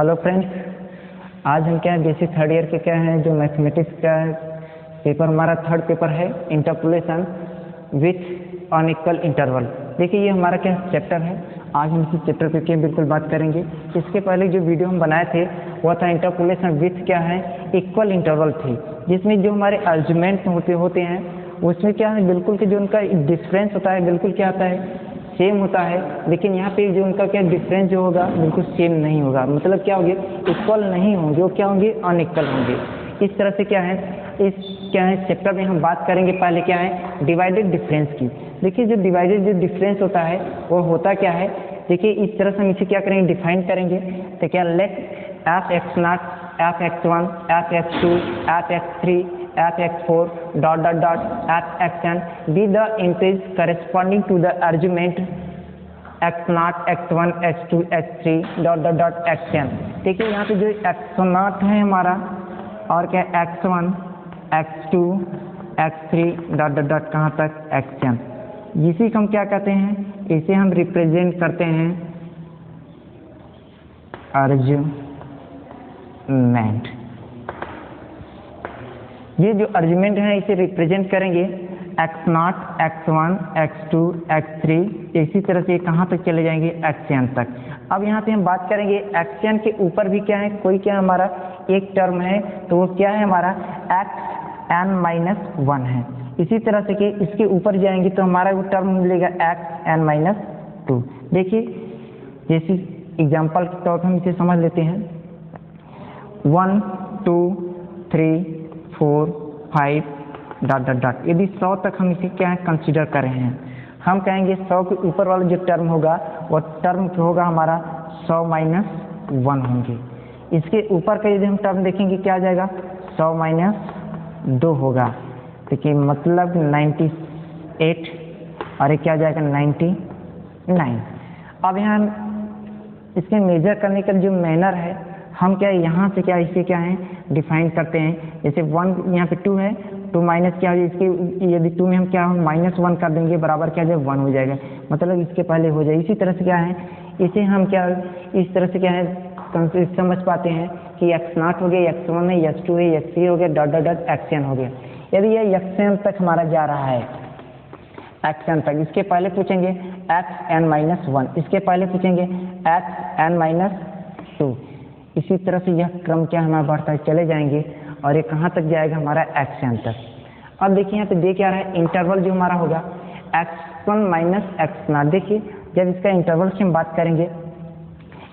Hello friends, आज हम क्या है बेसिक थर्ड ईयर के क्या है जो मैथमेटिक्स का पेपर हमारा थर्ड पेपर है इंटरपोलेशन विथ अनइक्वल इंटरवल। देखिए ये हमारा क्या चैप्टर है। आज हम इस चैप्टर पे क्या बिल्कुल बात करेंगे। इसके पहले जो वीडियो हम बनाए थे वो था इंटरपोलेशन विथ क्या है इक्वल इंटरवल थी, जिसमें जो हमारे आर्गुमेंट होते हैं उसमें क्या है बिल्कुल कि जो उनका डिफरेंस होता है बिल्कुल क्या आता है सेम होता है, लेकिन यहाँ पे जो उनका क्या डिफरेंस जो होगा बिल्कुल सेम नहीं होगा। मतलब क्या होंगे इक्वल नहीं होंगे, वो क्या होंगे अनइक्वल होंगे। इस तरह से क्या है इस चैप्टर में हम बात करेंगे पहले क्या है डिवाइडेड डिफरेंस की। देखिए जो डिवाइडेड जो डिफरेंस होता है वो होता क्या है, देखिए इस तरह से हम इसे क्या करेंगे डिफाइन करेंगे। तो क्या let f x naught f x one f x two f x three f(x4) dot dot dot f(xn) be the integers corresponding to the argument x0 x1 x2 x3 dot dot dot xn। देखिए यहाँ पे जो x0 है हमारा और क्या x1 x2 x3 dot dot dot कहाँ तक xn, जिसे हम क्या कहते हैं इसे हम रिप्रेजेंट करते हैं आर्गुमेंट। ये जो आर्गुमेंट है इसे रिप्रेजेंट करेंगे x0 x1 x2 x3, इसी तरह से कहाँ तक चले जाएंगे xn तक। अब यहाँ पे हम बात करेंगे xn के ऊपर भी क्या है कोई क्या हमारा एक टर्म है, तो वो क्या है हमारा xn-1 है। इसी तरह से कि इसके ऊपर जाएंगे तो हमारा वो टर्म मिलेगा xn-2। देखिए जैसे एग्जाम्पल के तौर पर हम इसे समझ लेते हैं 1 2 3 4 5 डॉट डॉट डॉट। यदि 100 तक हम इसे क्या है कंसीडर कर रहे हैं, हम कहेंगे 100 के ऊपर वाला जो टर्म होगा वो टर्म जो होगा हमारा 100-1 होंगे। इसके ऊपर का यदि हम टर्म देखेंगे क्या आ जाएगा 100-2 होगा। देखिए मतलब 98 और क्या आ जाएगा 99। अब यहाँ इसके मेजर करने का जो मैनर है हम क्या यहाँ से क्या इसे क्या है डिफाइन करते हैं। जैसे 1 यहाँ पे 2 है, 2 माइनस क्या हो इसके, यदि 2 में हम क्या -1 कर देंगे बराबर क्या जाए 1 हो जाएगा, मतलब इसके पहले हो जाए। इसी तरह से क्या है इसे हम क्या इस तरह से क्या है समझ पाते हैं कि x0 हो गया x1 है x2 है x3 हो गया डॉट डॉट डॉट xn हो गया। यदि यह xn तक हमारा जा रहा है xn तक, इसके पहले पूछेंगे xn-1, इसके पहले पूछेंगे xn-2। इसी तरह से यह क्रम क्या हमारा बढ़ता है चले जाएंगे और ये कहाँ तक जाएगा हमारा xn तक। अब देखिए यहाँ पे दे क्या रहा है इंटरवल जो हमारा होगा x1 - x0। देखिए जब इसका इंटरवल की हम बात करेंगे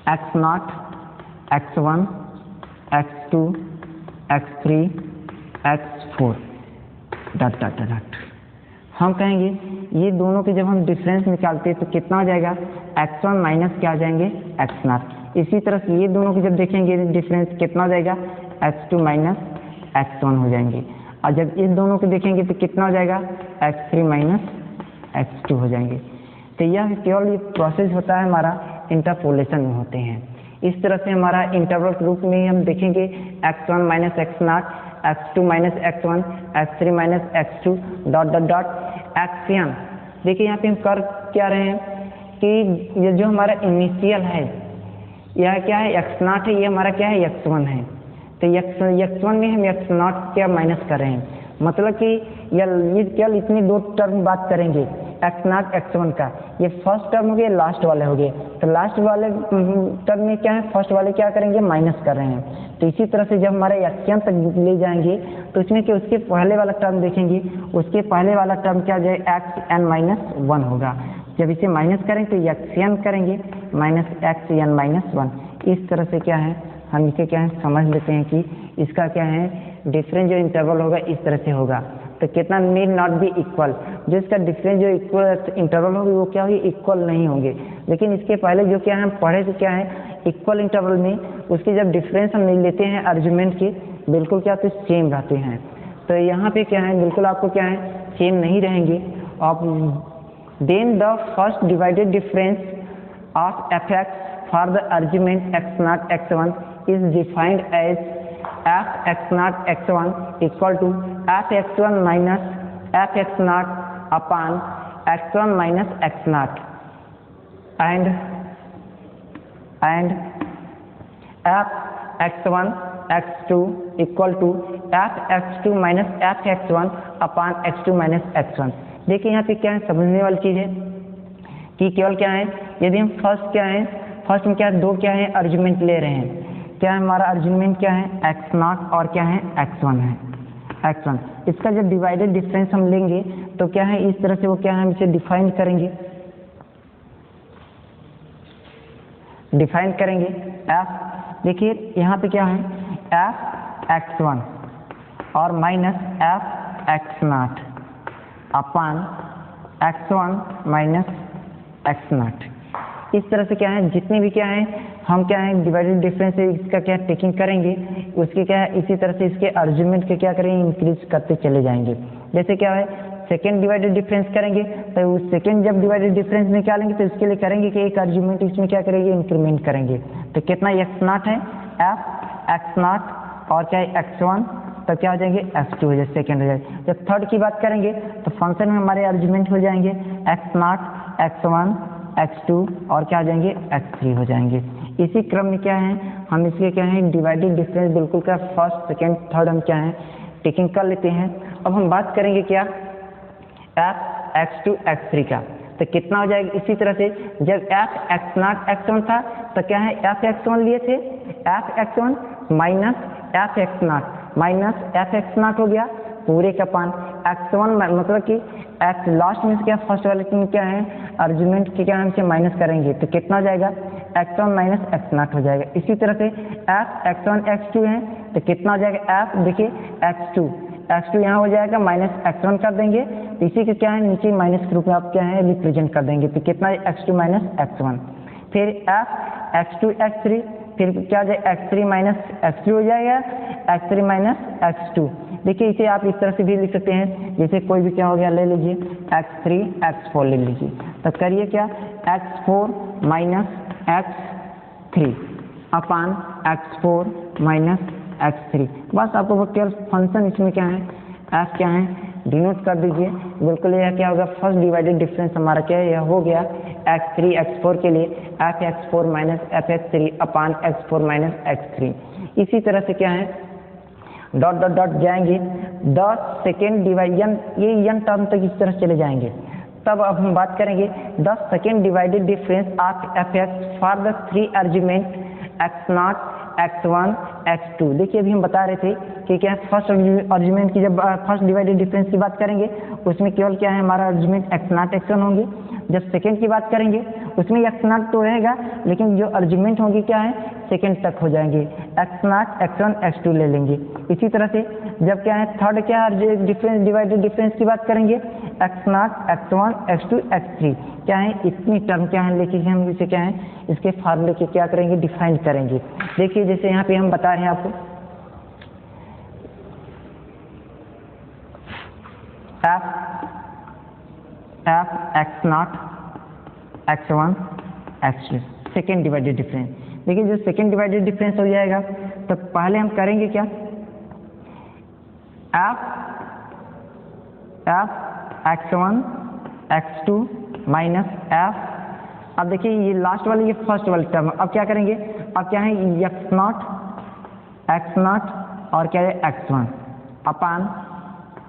x0 x1 x2 x3 x4 dot dot dot, हम कहेंगे ये दोनों के जब हम डिफरेंस निकालते हैं तो कितना आ जाएगा x1 माइनस क्या आ जाएंगे x0। इसी तरह से ये दोनों के जब देखेंगे डिफरेंस कितना हो जाएगा x2 माइनस x1 हो जाएंगे, और जब इस दोनों को देखेंगे तो कितना हो जाएगा x3 माइनस x2 हो जाएंगे। तो यह केवल ये प्रोसेस होता है हमारा इंटरपोलेशन में होते हैं। इस तरह से हमारा इंटरवल के रूप में हम देखेंगे x1 minus x0 x2 minus x1 x3 minus x2 dot dot dot xn। देखिए यहाँ पे हम कर क्या रहे हैं कि ये जो हमारा इनिशियल है यह क्या है x0 है, ये हमारा क्या है x1 है। तो x1 में हम x0 क्या माइनस कर रहे हैं, मतलब कि ये क्या इतनी दो टर्म बात करेंगे x0 x1 का, ये फर्स्ट टर्म हो गया लास्ट वाले हो गए, तो लास्ट वाले टर्म में क्या है फर्स्ट वाले क्या करेंगे माइनस कर रहे हैं। तो इसी तरह से जब हमारे xn तक ले जाएंगे तो इसमें कि उसके पहले वाला टर्म देखेंगे, उसके पहले वाला टर्म क्या जाए xn-1 होगा। जब इसे माइनस करेंगे तो xn करेंगे -xn-1। इस तरह से क्या है हम इसे क्या है समझ लेते हैं कि इसका क्या है डिफरेंस जो इंटरवल होगा इस तरह से होगा। तो कितना नीड नॉट बी इक्वल, जो इसका डिफरेंस जो इक्वल इंटरवल होगी वो क्या होगी इक्वल नहीं होंगे। लेकिन इसके पहले जो क्या है हम पढ़े तो क्या है इक्वल इंटरवल में उसके जब डिफरेंस हम लेते हैं आर्गुमेंट के बिल्कुल क्या तो सेम रहते हैं। तो यहाँ पे क्या है बिल्कुल आपको क्या है सेम नहीं रहेंगे। आप then the first divided difference of f(x) for the argument x0 x1 is defined as f(x0 x1) equal to f(x1) minus f(x0) upon x1 minus x0 and f x one x two equal to f x two minus f x one upon x two minus x one. देखिए यहाँ पे क्या है, समझने वाली चीज़ है कि केवल क्या है, यदि हम फर्स्ट क्या है, फर्स्ट में क्या है, दो क्या है आर्गुमेंट ले रहे हैं। क्या है हमारा आर्गुमेंट, क्या है एक्स नॉट और क्या है एक्स वन है, एक्स वन। इसका जब डिवाइडेड डिफरेंस हम लेंगे तो क्या है, इस तरह से वो क्या है, हम इसे डिफाइन करेंगे, डिफाइन करेंगे एफ। देखिए यहाँ पे क्या है, एफ एक्स वन और minus f x naught upon x one minus x not. इस तरह से क्या है, जितने भी क्या है हम क्या है डिवाइडेड डिफरेंस से इसका क्या टेकिंग करेंगे, उसके क्या है इसी तरह से इसके आर्गुमेंट के क्या करेंगे, इंक्रीज करते चले जाएंगे। जैसे क्या है, सेकेंड डिवाइडेड डिफरेंस करेंगे तो उस सेकेंड जब डिवाइडेड डिफरेंस निकालेंगे तो इसके लिए करेंगे कि एक आर्गुमेंट इसमें क्या करेंगे, इंक्रीमेंट करेंगे। तो कितना एक्स नॉट है, एफ एक्स नॉट और क्या है एक्स वन, तो क्या हो जाएंगे एक्स टू हो जाए, सेकेंड हो जाए। जब थर्ड की बात करेंगे तो फंक्शन में हमारे आर्गुमेंट हो जाएंगे x naught x one x two और क्या हो जाएंगे एक्स थ्री हो जाएंगे। इसी क्रम में क्या है, हम इसके क्या है डिवाइडेड डिफरेंस बिल्कुल क्या फर्स्ट सेकेंड थर्ड हम क्या है टेकिंग कर लेते हैं। अब हम बात करेंगे क्या f x two x three का, तो कितना हो जाएगा, इसी तरह से जब f x naught x one था तो क्या है एफ एक्स वन लिए थे, f x one minus f x naught minus f x naught हो गया पूरे का पान एक्स वन, मतलब कि एक्स लास्ट में से क्या फर्स्ट वाले में क्या है आर्गुमेंट के क्या हम से माइनस करेंगे तो कितना हो जाएगा x one minus x naught हो जाएगा। इसी तरह से f x one x two है तो कितना हो जाएगा एफ, देखिए एक्स टू यहाँ हो जाएगा माइनस एक्स वन कर देंगे, इसी के क्या है नीचे माइनस के रूप में आप क्या है रिप्रेजेंट कर देंगे तो कितना है x two minus x one. फिर f x two x three, फिर क्या हो जाएगा x three minus x three हो जाएगा, x three minus x two. देखिए इसे आप इस तरह से भी लिख सकते हैं, जैसे कोई भी क्या हो गया ले लीजिए एक्स थ्री एक्स फोर ले लीजिए, तो करिए क्या x four minus x three upon x four minus x three. बस आपको वो केवल फंक्शन इसमें क्या है एफ क्या है डिनोट कर दीजिए। बिल्कुल यह क्या होगा, फर्स्ट डिवाइडेड डिफरेंस हमारा क्या है, यह हो गया एक्स थ्री एक्स फोर के लिए F x four minus f x three upon x four minus x three. इसी तरह से क्या है डॉट डॉट डॉट जाएंगे 10 सेकेंड डिवाइजन, ये यन टर्म तक इस तरह चले जाएंगे। तब अब हम बात करेंगे 10 second divided difference of f x for the three argument x naught x one x two. देखिए अभी हम बता रहे थे कि क्या फर्स्ट आर्गुमेंट की जब फर्स्ट डिवाइडेड डिफरेंस की बात करेंगे उसमें केवल क्या है हमारा argument x naught x one होंगे। जब सेकेंड की बात करेंगे उसमें एक्स नॉट तो रहेगा लेकिन जो आर्गुमेंट होंगे क्या है सेकेंड तक हो जाएंगे, x naught x one x two ले लेंगे। इसी तरह से जब क्या है थर्ड क्या डिफरेंस डिवाइडेड डिफरेंस की बात करेंगे x naught x one x two x three क्या है इतनी टर्म क्या है लेके हम इसे क्या है इसके फार्मूले के क्या करेंगे डिफाइन करेंगे। देखिए जैसे यहाँ पे हम बता रहे हैं आपको f x naught x one x two second divided difference. देखिए जो सेकेंड डिवाइडेड डिफरेंस हो जाएगा तो पहले हम करेंगे क्या f x one x two minus f. अब देखिए ये लास्ट वाली ये फर्स्ट वाली टर्म, अब क्या करेंगे, अब क्या है एक्स नॉट और क्या है एक्स वन अपान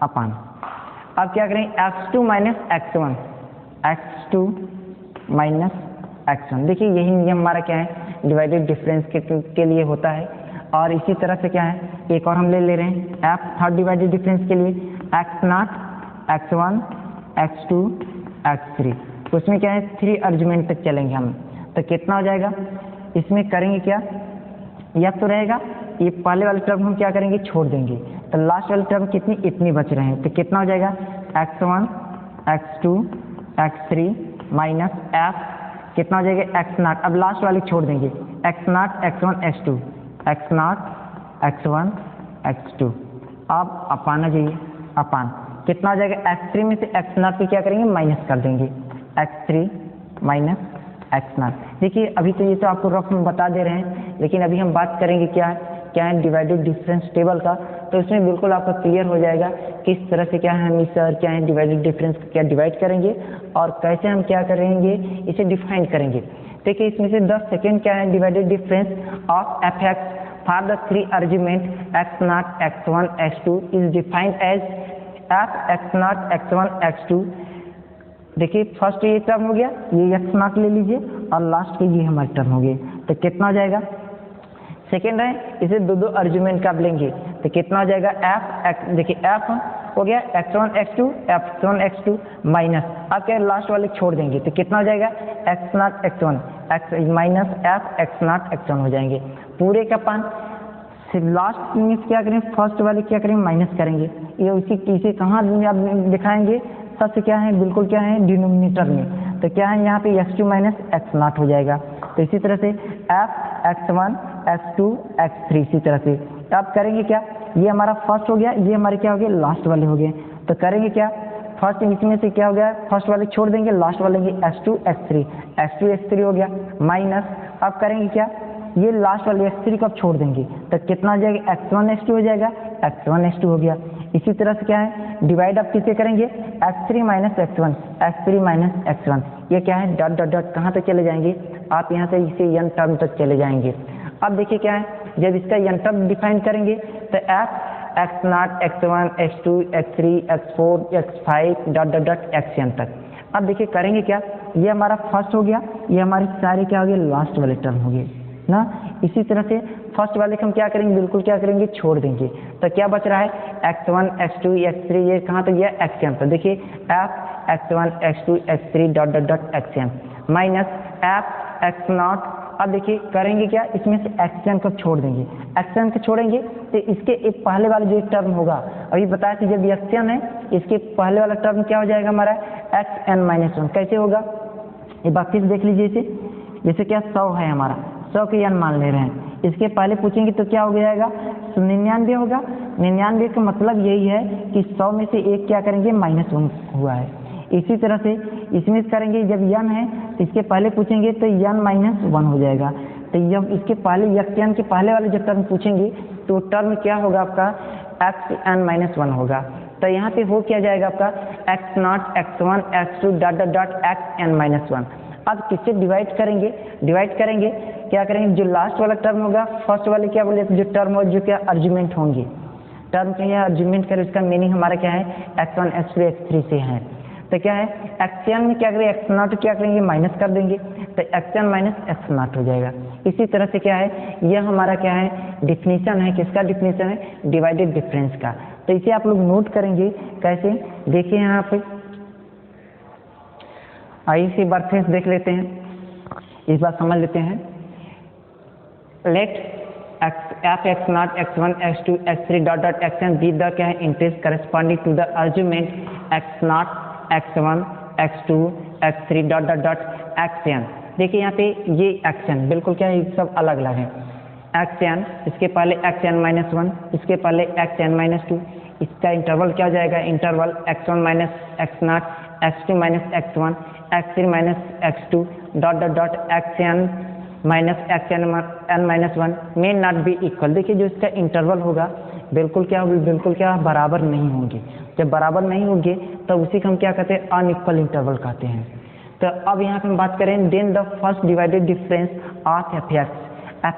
अपान। अब क्या करें x two minus x one, x two minus x one. देखिए यही नियम हमारा क्या है डिवाइडेड डिफरेंस के लिए होता है। और इसी तरह से क्या है एक और हम ले रहे हैं एफ थर्ड डिवाइडेड डिफरेंस के लिए x naught x one x two x three, उसमें क्या है थ्री आर्गुमेंट तक चलेंगे हम, तो कितना हो जाएगा इसमें करेंगे क्या यह तो रहेगा ये पहले वाले टर्म हम क्या करेंगे छोड़ देंगे, तो लास्ट वाली टर्म कितनी इतनी बच रहे हैं, तो कितना हो जाएगा x one x two x three minus f कितना हो जाएगा एक्स नॉट। अब लास्ट वाली छोड़ देंगे x naught x one x two x naught x one x two. अब अपान आ जाइए अपान कितना हो जाएगा एक्स थ्री में से एक्स नॉट पे क्या करेंगे माइनस कर देंगे x three minus x not. देखिए अभी तो ये तो आपको रफ में बता दे रहे हैं लेकिन अभी हम बात करेंगे क्या है डिवाइडेड डिफरेंस टेबल का, तो इसमें बिल्कुल आपको क्लियर हो जाएगा किस तरह से क्या है हम इस क्या है डिवाइडेड डिफरेंस क्या डिवाइड करेंगे और कैसे हम क्या करेंगे इसे डिफाइन करेंगे। देखिए इसमें से 10 सेकेंड क्या है, divided difference of f x for the 3 argument x naught x one x two is defined as f x naught x one x two. देखिए फर्स्ट ये टर्म हो गया, ये एक्स नॉट ले लीजिए और लास्ट के ये हमारे टर्म हो गए, तो कितना हो जाएगा, सेकेंड है इसे दो आर्ग्यूमेंट का आप लेंगे तो कितना हो जाएगा एफ, देखिए एफ हो गया x1 x2 f1 x2 minus, अब क्या लास्ट वाले छोड़ देंगे तो कितना हो जाएगा x naught x1 x minus F x naught x1 हो जाएंगे पूरे का पान। लास्ट में क्या करें, फर्स्ट वाले क्या करें माइनस करेंगे, ये इसे कहाँ आप दिखाएंगे, सबसे क्या है बिल्कुल क्या है डिनोमिनेटर में, तो क्या है यहाँ पे x2 माइनस x नॉट हो जाएगा। तो इसी तरह से f x1 x2 x3 इसी तरह से अब करेंगे क्या, ये हमारा फर्स्ट हो गया, ये हमारे क्या हो गए लास्ट वाले हो गए, तो करेंगे क्या, फर्स्ट इसमें से क्या हो गया, फर्स्ट वाले छोड़ देंगे, लास्ट वाले x2 x3 हो गया माइनस, अब करेंगे क्या, ये लास्ट वाले x3 को अब छोड़ देंगे तो कितना हो जाएगा x1 x2 हो जाएगा, x1 x2 हो गया। इसी तरह से क्या है डिवाइड आप किससे करेंगे x3 माइनस x1, ये क्या है डॉट डॉट डॉट कहाँ तक चले जाएंगे, आप यहाँ से इसे n टर्म तक चले जाएंगे। अब देखिए क्या है, जब इसका n टर्म डिफाइन करेंगे तो f x naught x1 x2 x3 x4 x5 dot dot dot xn तक। अब देखिए करेंगे क्या, ये हमारा फर्स्ट हो गया, ये हमारे सारे क्या हो गए लास्ट वाले टर्म हो गए ना। इसी तरह से फर्स्ट वाले को हम क्या करेंगे, बिल्कुल क्या करेंगे छोड़ देंगे, तो क्या बच रहा है x1 x2 x3, ये कहाँ तक गया xn, तो देखिए f x1 x2 x3 dot dot dot xn minus f x not. अब देखिए करेंगे क्या, इसमें से xn को छोड़ देंगे, xn को छोड़ेंगे तो इसके एक पहले वाला जो टर्म होगा, अभी बताया कि जब xn है इसके पहले वाला टर्म क्या हो जाएगा हमारा xn माइनस 1, कैसे होगा ये बात फिर देख लीजिए इसे, जैसे क्या 100 है हमारा, 100 के n मान ले रहे हैं, इसके पहले पूछेंगे तो क्या हो जाएगा 99 होगा। 99 का मतलब यही है कि 100 में से एक क्या करेंगे -1 हुआ है। इसी तरह से इसमें करेंगे, जब n है तो इसके पहले पूछेंगे तो n -1 हो जाएगा, तो जब इसके पहले xn के पहले वाले जब टर्म पूछेंगे तो टर्म क्या होगा आपका xn-1 होगा, तो यहाँ पे हो क्या जाएगा आपका x naught x1 x2 dot dot dot xn-1। अब किससे डिवाइड करेंगे क्या करेंगे, जो लास्ट वाला टर्म होगा फर्स्ट वाले क्या बोले जो टर्म हो जो क्या आर्ग्यूमेंट होंगे, टर्म के यहाँ आर्ग्यूमेंट करें, उसका मीनिंग हमारा क्या है x1 x2 x3 से है, तो क्या है xn में क्या करेंगे x नॉट क्या करेंगे माइनस कर देंगे, तो xn माइनस x नॉट हो जाएगा। इसी तरह से क्या है यह हमारा क्या है डिफिनीशन है, किसका डिफिनीशन है डिवाइडेड डिफरेंस का, तो इसे आप लोग नोट करेंगे कैसे, देखिए यहाँ पे आइए इसी बर्फेस देख लेते हैं, इस बात समझ लेते हैं। Let f x naught x1 x2 x3 dot dot xn be the क्या है interest corresponding to the argument x naught x1 x2 x3 dot dot dot xn। देखिए यहाँ पे ये xn बिल्कुल क्या है सब अलग अलग है, xn इसके पहले xn-1, इसके पहले xn-2, इसका इंटरवल क्या हो जाएगा interval x1 minus x not x2 minus x1 x3 minus x2 dot dot dot xn minus xn-1 may not be equal. देखिए जो इसका इंटरवल होगा बिल्कुल क्या होगी, बिल्कुल क्या बराबर नहीं होंगे, जब बराबर नहीं होंगे तो उसी को हम क्या कहते हैं अनइक्वल इंटरवल कहते हैं। तो अब यहाँ पे हम बात करें then the first divided difference of f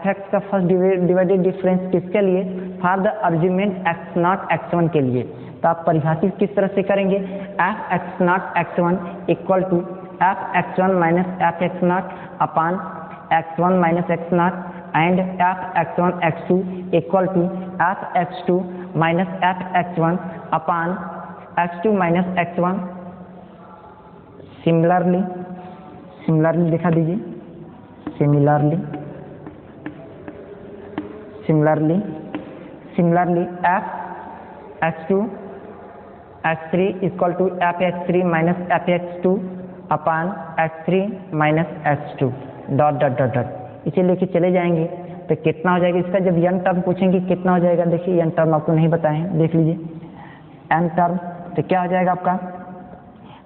x का फर्स्ट डिवाइडेड डिफरेंस किसके लिए, for the argument x naught x1 के लिए, तो आप परिभाषित किस तरह से करेंगे f x naught x1 equal to f x1 minus f x naught upon x1 minus x naught and f x1 x2 equal to f x2 minus f x1 upon x2 minus x1। Similarly दिखा दीजिए, similarly f x2 x3 equal to f x3 minus f x2 upon x3 minus x2 dot dot dot dot इसे लेके चले जाएंगे तो कितना हो जाएगा इसका, जब n टर्म पूछेंगे कितना हो जाएगा, देखिए n टर्म आपको नहीं बताए, देख लीजिए n टर्म तो क्या हो जाएगा आपका,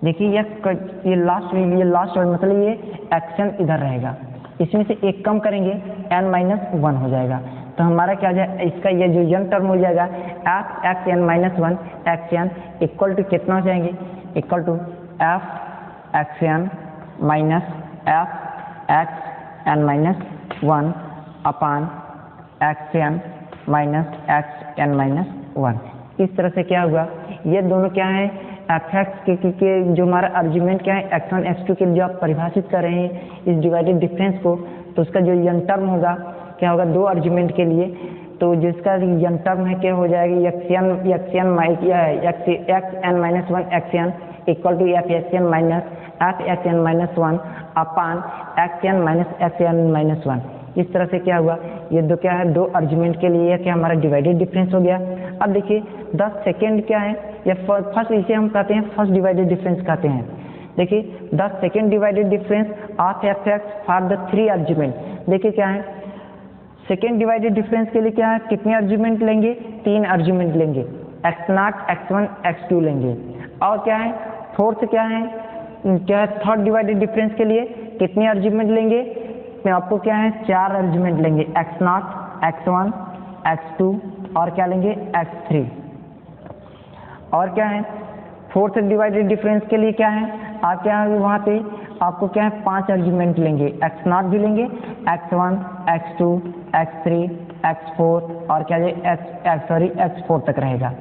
देखिए ये लास्ट मतलब ये एक्शन इधर रहेगा, इसमें से एक कम करेंगे n-1 हो जाएगा, तो हमारा क्या हो जाएगा इसका ये जो n टर्म हो जाएगा F xn-1 xn equal to कितना हो जाएंगे equal to f xn minus f x n minus one upon x n minus x n minus one. इस तरह से क्या हुआ, ये दोनों क्या है एफ एक्स के जो हमारा आर्ग्यूमेंट क्या है एक्स वन एक्स टू के लिए जो आप परिभाषित कर रहे हैं इस डिवाइडेड डिफरेंस को, तो उसका जो यन टर्म होगा क्या होगा दो आर्ग्यूमेंट के लिए, तो जिसका यन टर्म है क्या हो जाएगी x n minus one x n equal to f x n minus one upon x n minus one. इस तरह से क्या हुआ, ये दो क्या है दो आर्ग्यूमेंट के लिए क्या हमारा डिवाइडेड डिफरेंस हो गया। अब देखिए 10 सेकेंड क्या है, या फर्स्ट इसे हम कहते हैं फर्स्ट डिवाइडेड डिफरेंस कहते हैं। देखिए 10 second divided difference of f x for the three argument. देखिए क्या है सेकेंड डिवाइडेड डिफरेंस के लिए क्या है कितने आर्ग्यूमेंट लेंगे, 3 आर्ग्यूमेंट लेंगे, x naught x one x two लेंगे। और क्या है फोर्थ क्या है थर्ड डिवाइडेड डिफरेंस के लिए कितने आर्ग्यूमेंट लेंगे, में आपको क्या है 4 आर्ग्यूमेंट लेंगे, x naught x one x two और क्या लेंगे एक्स थ्री। और क्या है फोर्थ डिवाइडेड डिफरेंस के लिए क्या है आप क्या है वहाँ पे आपको क्या है 5 आर्ग्यूमेंट लेंगे, एक्स नॉट भी लेंगे, x one x two x three x four और क्या एक्स फोर तक रहेगा।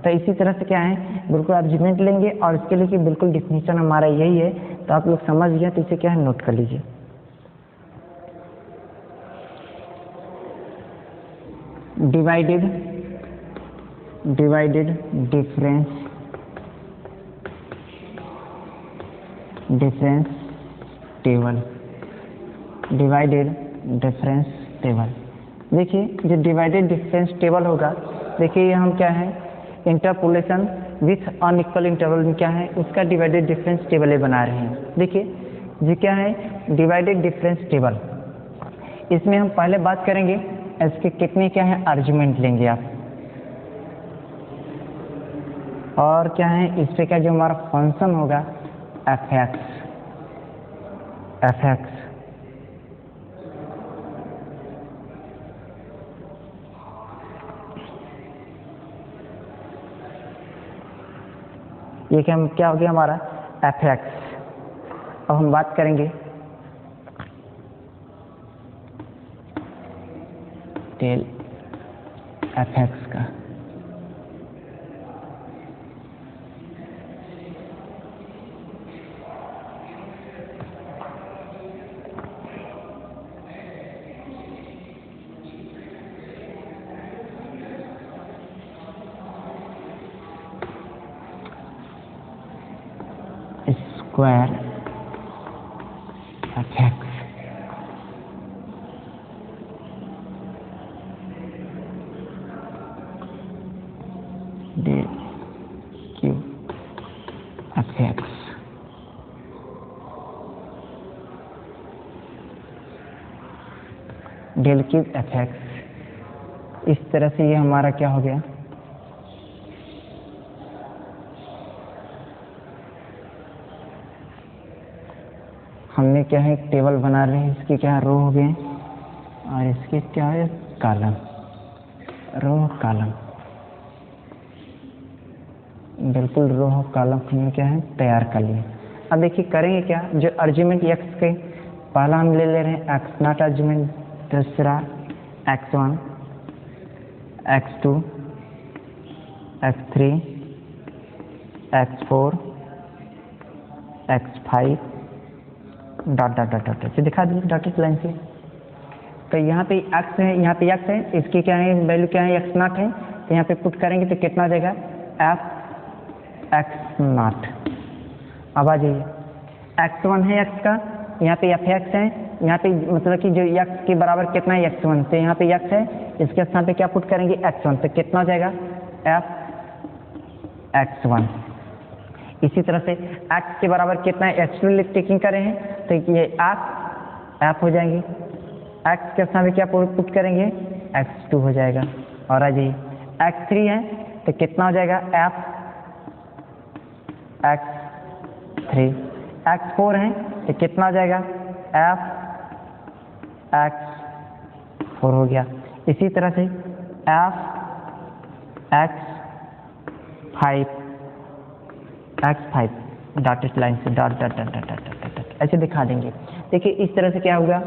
तो इसी तरह से क्या है बिल्कुल आर्ग्यूमेंट लेंगे और इसके लिए कि बिल्कुल डिफिनीशन हमारा यही है, तो आप लोग समझ गए तो इसे क्या है नोट कर लीजिए। Divided difference table, divided difference table. देखिए जो डिवाइडेड डिफरेंस टेबल होगा, देखिए ये हम क्या है इंटरपोलेशन विथ अनइक्वल इंटरवल में क्या है उसका डिवाइडेड डिफरेंस टेबल बना रहे हैं। देखिए ये क्या है डिवाइडेड डिफरेंस टेबल, इसमें हम पहले बात करेंगे इसके कितने क्या है आर्ग्यूमेंट लेंगे आप, और क्या है इस पे क्या जो हमारा फंक्शन होगा एफ एक्स ये क्या हो गया हमारा एफ एक्स। अब हम बात करेंगे टेल एफ एक्स का। Square f x del cube f x. Del cube f x. इस तरह से ये हमारा क्या हो गया हमने क्या है एक टेबल बना रहे हैं, इसके क्या रो हो गए और इसके क्या है कॉलम, रो कॉलम, बिल्कुल रो कॉलम हमने क्या है तैयार कर लिए। अब देखिए करेंगे क्या, जो आर्ग्यूमेंट एक्स के पहला हम ले रहे हैं एक्स नॉट आर्ग्यूमेंट, दूसरा x one x two x three x four x five dot dot dot dot से दिखा दीजिए डॉटेड लाइन से। तो यहाँ पे एक्स है, यहाँ पे एक्स है, इसकी क्या है वैल्यू क्या है एक्स नॉट है, तो यहाँ पे पुट करेंगे तो कितना आ जाएगा एफ एक्स नॉट। अब आ जाइए एक्स वन है एक्स का, यहाँ पे एफ एक्स है, यहाँ पे मतलब कि जो एक्स के बराबर कितना है एक्स वन, तो यहाँ पे एक्स है, इसके स्थान पे क्या पुट करेंगे एक्स वन, तो कितना हो जाएगा एफ एक्स वन। इसी तरह से एक्स के बराबर कितना है एक्स टू टेकिंग करें हैं तो ये एफ हो जाएंगे, एक्स के स्थान पे क्या पुट करेंगे एक्स टू हो जाएगा। और आ जाइए एक्स थ्री है तो कितना हो जाएगा F x three, x four है तो कितना हो जाएगा एफ एक्स फोर हो गया। इसी तरह से f x five dotted line से dot dot dot dot dot टक ऐसे दिखा देंगे। देखिए इस तरह से क्या होगा,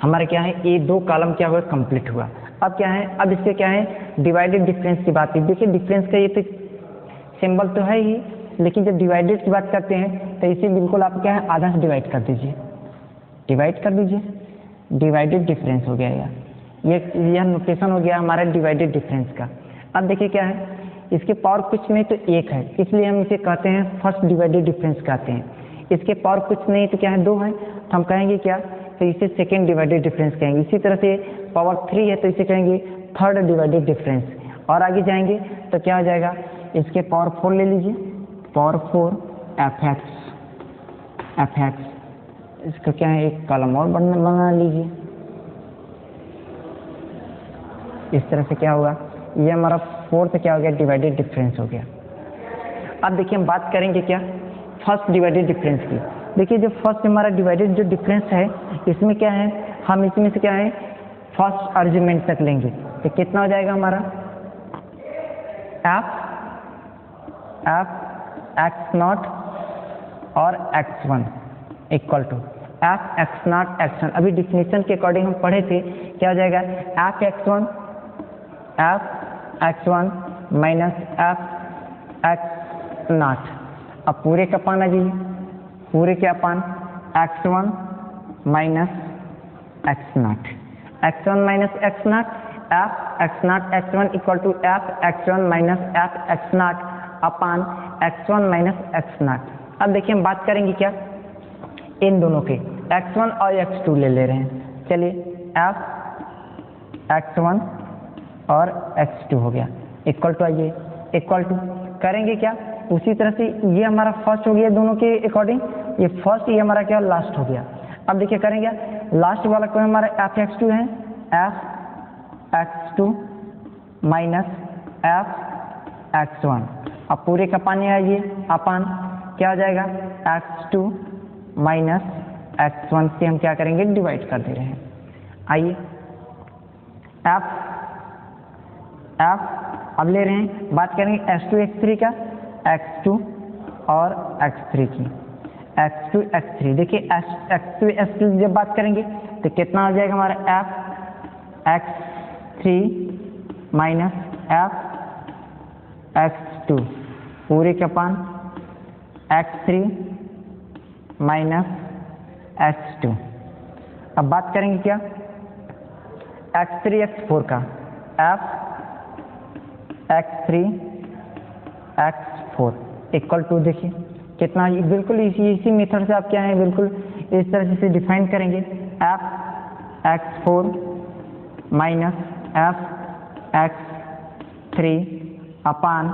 हमारा क्या है, ये 2 कॉलम क्या हुआ, कंप्लीट हुआ। अब क्या है, अब इससे क्या है, डिवाइडेड डिफरेंस की बात है। देखिए डिफरेंस का ये तो सिंबल तो है ही, लेकिन जब डिवाइडेड की बात करते हैं तो इसे बिल्कुल आप क्या है, आधा से डिवाइड कर दीजिए, डिवाइड कर दीजिए, डिवाइडेड डिफरेंस हो गया यह नोटेशन हो गया हमारा डिवाइडेड डिफरेंस का। अब देखिए क्या है, इसके पावर कुछ नहीं तो 1 है, इसलिए हम इसे कहते हैं फर्स्ट डिवाइडेड डिफरेंस कहते हैं। इसके पावर कुछ नहीं तो क्या है, 2 है, तो हम कहेंगे क्या, तो इसे सेकेंड डिवाइडेड डिफरेंस कहेंगे। इसी तरह से पावर 3 है तो इसे कहेंगे थर्ड डिवाइडेड डिफरेंस। और आगे जाएंगे तो क्या हो जाएगा, इसके पावर 4 ले लीजिए, पावर 4 एफ एक्स, इसका क्या है, एक कॉलम और बना लीजिए। इस तरह से क्या होगा, ये हमारा 4th क्या हो गया, डिवाइडेड डिफरेंस हो गया। अब देखिए हम बात करेंगे क्या, फर्स्ट डिवाइडेड डिफरेंस की। देखिए जो फर्स्ट हमारा डिवाइडेड जो डिफरेंस है, इसमें क्या है, हम इसमें से क्या है, फर्स्ट आर्ग्यूमेंट तक लेंगे तो कितना हो जाएगा हमारा, एफ एक्स नॉट और x1 equal to f x naught x1। अभी डिफिनेशन के अकॉर्डिंग हम पढ़े थे, क्या हो जाएगा, एफ एक्स1 माइनस एफ एक्स नॉट। अब पूरे का पान आ जाइए, पूरे के upon x1 minus x naught, x1 minus x naught, f x naught x1 equal to f एक्स1 minus f x naught upon x1 minus x naught. अब देखिए हम बात करेंगे क्या, इन दोनों के x1 और x2 ले रहे हैं। चलिए एफ x1 और x2 हो गया, इक्वल टू, आइए इक्वल टू करेंगे क्या, उसी तरह से ये हमारा फर्स्ट हो गया दोनों के अकॉर्डिंग, ये फर्स्ट, ये हमारा क्या लास्ट हो गया। अब देखिए करेंगे, लास्ट वाला कोई हमारा एफ एक्स2 है, एफ एक्स2 माइनस एफ एक्स1। अब पूरे का पानी आइए, अपान क्या हो जाएगा, x2 माइनस x1 से हम क्या करेंगे, डिवाइड कर दे रहे हैं। आइए एफ अब ले रहे हैं, बात करेंगे x2 x3 का, x2 और x3 की, x2 x3। देखिए x2 x3 जब बात करेंगे तो कितना हो जाएगा हमारा, F x3 minus f x2 पूरे के पान x3 माइनस x2। अब बात करेंगे क्या, x3 x4 का, एफ x3 x4 इक्वल टू, देखिए कितना, बिल्कुल इसी मेथड से आप क्या है, बिल्कुल इस तरह से डिफाइन करेंगे, F x4 minus F x3 अपान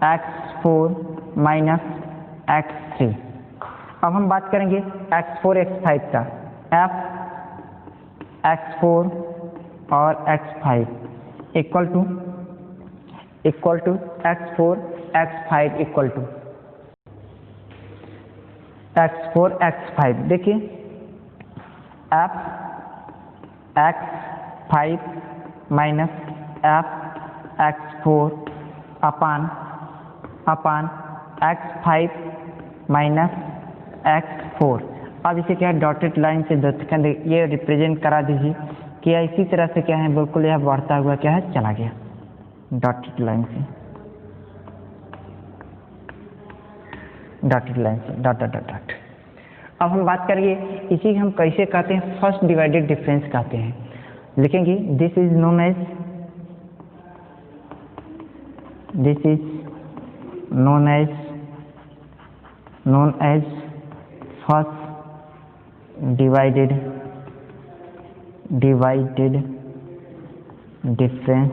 x4 माइनस x3। अब हम बात करेंगे x4 x5 का, एफ x4 और x5 equal to x4 x5 equal to x4 x5। देखिए f x5 minus f x4 upon x5 minus x4। अब इसे क्या है, डॉटेड लाइन से ये रिप्रेजेंट करा दीजिए कि इसी तरह से क्या है, बिल्कुल यह बढ़ता हुआ क्या है, चला गया डॉटेड लाइन से, डॉटेड लाइन से, डॉट डॉट डॉट डॉट। अब हम बात करेंगे इसी हम कैसे कहते हैं, फर्स्ट डिवाइडेड डिफरेंस कहते हैं। लिखेंगे this is known as first divided difference,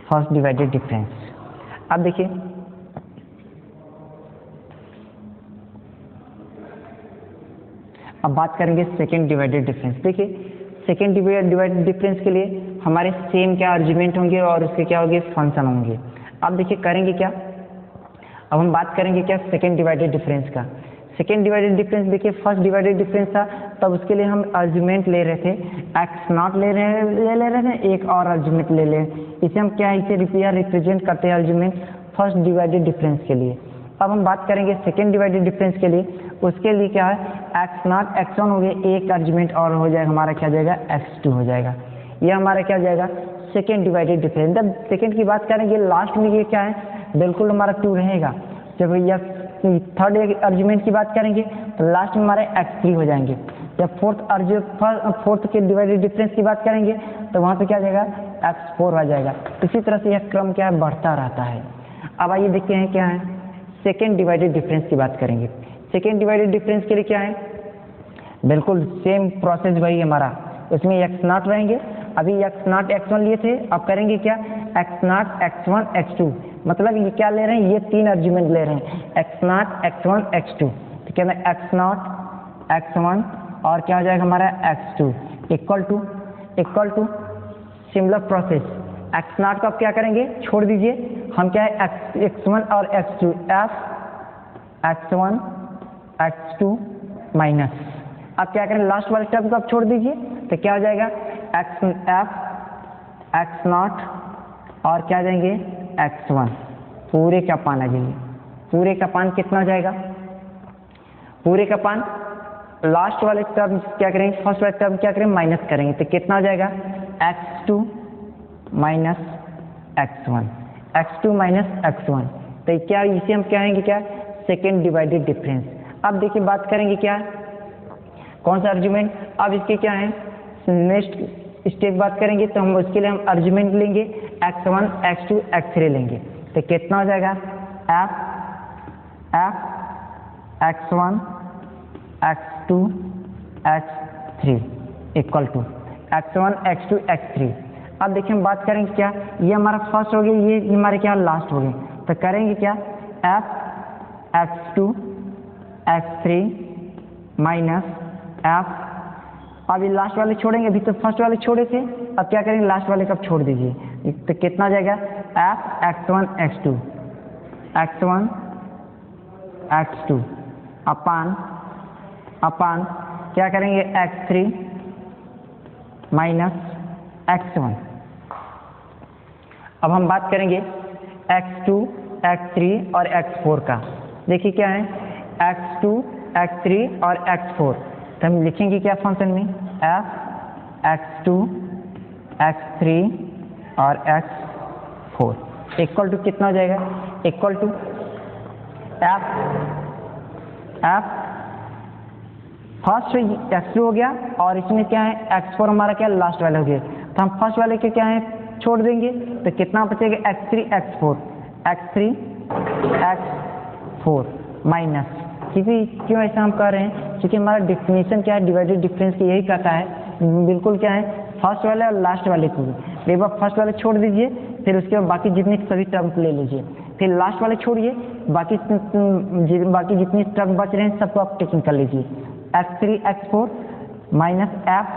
first divided difference. अब देखिए अब बात करेंगे सेकेंड डिवाइडेड डिफरेंस। देखिए सेकेंड डिवाइडेड डिफरेंस के लिए हमारे सेम क्या आर्ग्यूमेंट होंगे और उसके क्या होंगे, फंक्शन होंगे। अब देखिए करेंगे क्या, अब हम बात करेंगे क्या, सेकेंड डिवाइडेड डिफरेंस का। सेकेंड डिवाइडेड डिफरेंस, देखिए फर्स्ट डिवाइडेड डिफरेंस था तब उसके लिए हम आर्ग्यूमेंट ले रहे थे, एक्स नॉट ले रहे थे, एक और आर्ग्यूमेंट ले ले, इसे हम क्या, इसे रिप्रेजेंट करते हैं आर्ग्यूमेंट फर्स्ट डिवाइडेड डिफरेंस के लिए। अब हम बात करेंगे सेकेंड डिवाइडेड डिफरेंस के लिए। उसके लिए क्या है, x0 x1 हो गया, एक आर्गुमेंट और हो जाएगा हमारा, क्या जाएगा, x2 हो जाएगा। ये हमारा क्या जाएगा, सेकेंड डिवाइडेड डिफरेंस। जब सेकेंड की बात करेंगे लास्ट में ये क्या है, बिल्कुल हमारा 2 रहेगा। जब यह थर्ड आर्गुमेंट की बात करेंगे तो लास्ट में हमारे x3 हो जाएंगे। जब फोर्थ के डिवाइडेड डिफरेंस की बात करेंगे तो वहाँ पे क्या जाएगा, x4 आ जाएगा। इसी तरह से यह क्रम क्या है, बढ़ता रहता है। अब आइए देखते हैं क्या है, सेकेंड डिवाइडेड डिफरेंस की बात करेंगे। सेकेंड डिवाइडेड डिफरेंस के लिए क्या है, बिल्कुल सेम प्रोसेस वही हमारा, उसमें x0 रहेंगे। अभी x0 x1 लिए थे, अब करेंगे क्या, x0 x1 x2, मतलब ये क्या ले रहे हैं, ये 3 आर्गुमेंट ले रहे हैं, x0 x1 x2। तो क्या है, x0 x1 और क्या हो जाएगा हमारा x2 equal to similar process. x0 को आप क्या करेंगे, छोड़ दीजिए, हम क्या है x1 और x2, f x1 x2 minus, अब क्या करें, लास्ट वाले टर्म को आप छोड़ दीजिए, तो क्या हो जाएगा, f x0 और क्या जाएंगे x1, पूरे का पान आ जाएंगे। पूरे का पान कितना हो जाएगा, पूरे का पान लास्ट वाले टर्म क्या करेंगे, फर्स्ट वाले टर्म क्या करेंगे, माइनस करेंगे, तो कितना हो जाएगा, x2 minus x1 minus x1। तो क्या, इसे हम कहेंगे क्या, सेकेंड डिवाइडेड डिफरेंस। अब देखिए बात करेंगे क्या, कौन सा आर्गुमेंट, अब इसके क्या है, नेक्स्ट स्टेप बात करेंगे तो हम उसके लिए हम आर्गुमेंट लेंगे x1 x2 x3 लेंगे। तो कितना हो जाएगा, f x1 x2 x3 equal to x1 x2 x3। अब देखिए हम बात करेंगे क्या, ये हमारा फर्स्ट हो गया, ये हमारे क्या लास्ट हो गए, तो करेंगे क्या, f x2 x3 minus f, अब ये लास्ट वाले छोड़ेंगे, अभी तो फर्स्ट वाले छोड़े थे, अब क्या करेंगे, लास्ट वाले कब छोड़ दीजिए, तो कितना आ जाएगा, f x1 x2 अपान क्या करेंगे, x3 माइनस x1। अब हम बात करेंगे x2 x3 और x4 का। देखिए क्या है, x2 x3 और x4, तो हम लिखेंगे क्या फंक्शन में, f x2 x3 और x4 इक्वल टू कितना हो जाएगा, equal to f first x2 हो गया और इसमें क्या है, x4 हमारा क्या लास्ट वाला हो गया, तो हम फर्स्ट वाले के क्या है छोड़ देंगे, तो कितना बचेगा, x3 x4 माइनस, क्यों ऐसा हम कर रहे हैं, क्योंकि हमारा डिफिनेशन क्या है, डिवाइडेड डिफरेंस की यही कहता है, बिल्कुल क्या है, फर्स्ट वाले और लास्ट वाले को एक बार फर्स्ट वाले छोड़ दीजिए, फिर उसके बाद बाकी जितने सभी टर्म ले लीजिए, फिर लास्ट वाले छोड़िए, बाकी जितने टर्म बच रहे हैं सबको आप टेकिंग कर लीजिए, x3 x4 माइनस f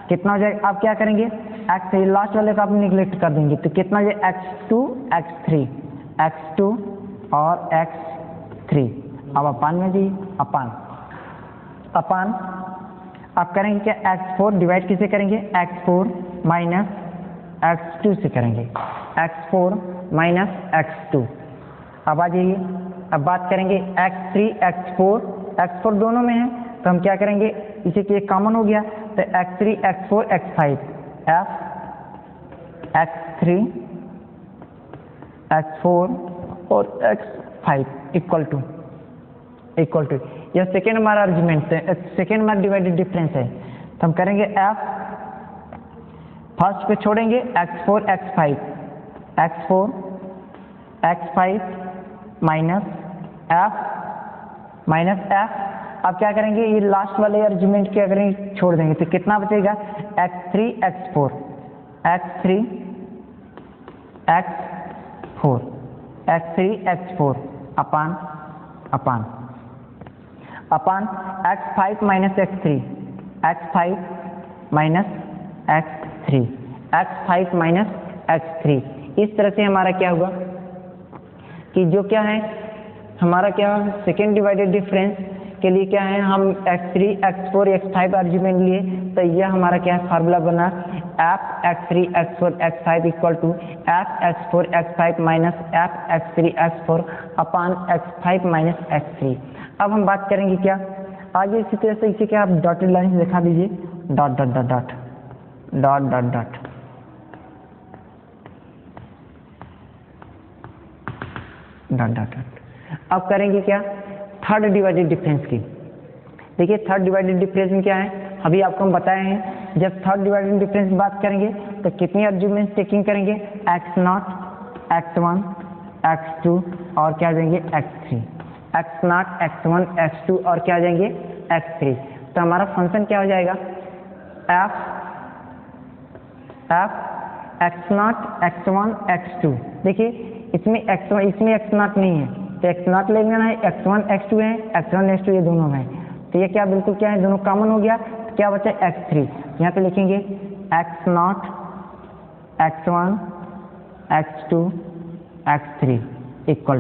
कितना हो जाएगा, आप क्या करेंगे, x3 लास्ट वाले का आप निगलेक्ट कर देंगे, तो कितना हो जाएगा, x2 और x3। अब अपान में जी, अपान आप करेंगे क्या, x4 डिवाइड किसे करेंगे, x4 माइनस x2 से करेंगे, x4 माइनस x2। अब आ जाइए, अब बात करेंगे x3 x4 दोनों में है, तो हम क्या करेंगे, इसी के कॉमन हो गया, तो x3 x4 x5 f x3 x4 और x5 इक्वल टू यह सेकेंड हमारा आर्गुमेंट है, सेकेंड हमारा डिवाइडेड डिफरेंस है, तो हम करेंगे f फर्स्ट पे छोड़ेंगे x4 x5 माइनस f। अब क्या करेंगे, ये लास्ट वाले आर्गुमेंट क्या करेंगे, छोड़ देंगे, तो कितना बचेगा, x3 x4 upon x5 minus x3 इस तरह से हमारा क्या हुआ कि जो क्या है हमारा क्या सेकेंड डिवाइडेड डिफरेंस के लिए क्या है, हम x3 x4 x5 आर्गुमेंट लिए, तो यह हमारा क्या है फार्मूला बना f x three x four x five equal to f x four x five minus f x three x four upon x five minus x three. अब हम बात करेंगे क्या आगे इसी तरह से, इसे क्या आप डॉटेड लाइन से दिखा दीजिए, dot dot dot dot dot dot dot dot dot dot. अब करेंगे क्या थर्ड डिवाइडेड डिफरेंस की। देखिए थर्ड डिवाइडेड डिफरेंस में क्या है, अभी आपको हम बताए हैं जब थर्ड डिवाइडेड डिफरेंस की बात करेंगे तो कितनी आर्ग्यूमेंट्स टेकिंग करेंगे, x naught, x one, x two और क्या देंगे x three, x naught, x one, x two और क्या देंगे एक्स थ्री। तो हमारा फंक्शन क्या हो जाएगा f f x naught, x one, x two. देखिए इसमें एक्स वन, इसमें एक्स नॉट नहीं है तो एक्स नॉट ले लेना है, एक्स वन एक्स टू है, एक्स वन एक्स टू ये दोनों हैं तो ये क्या बिल्कुल क्या है दोनों कॉमन हो गया, तो क्या बचा एक्स थ्री। यहाँ पे लिखेंगे x naught, x one, x two, x three equal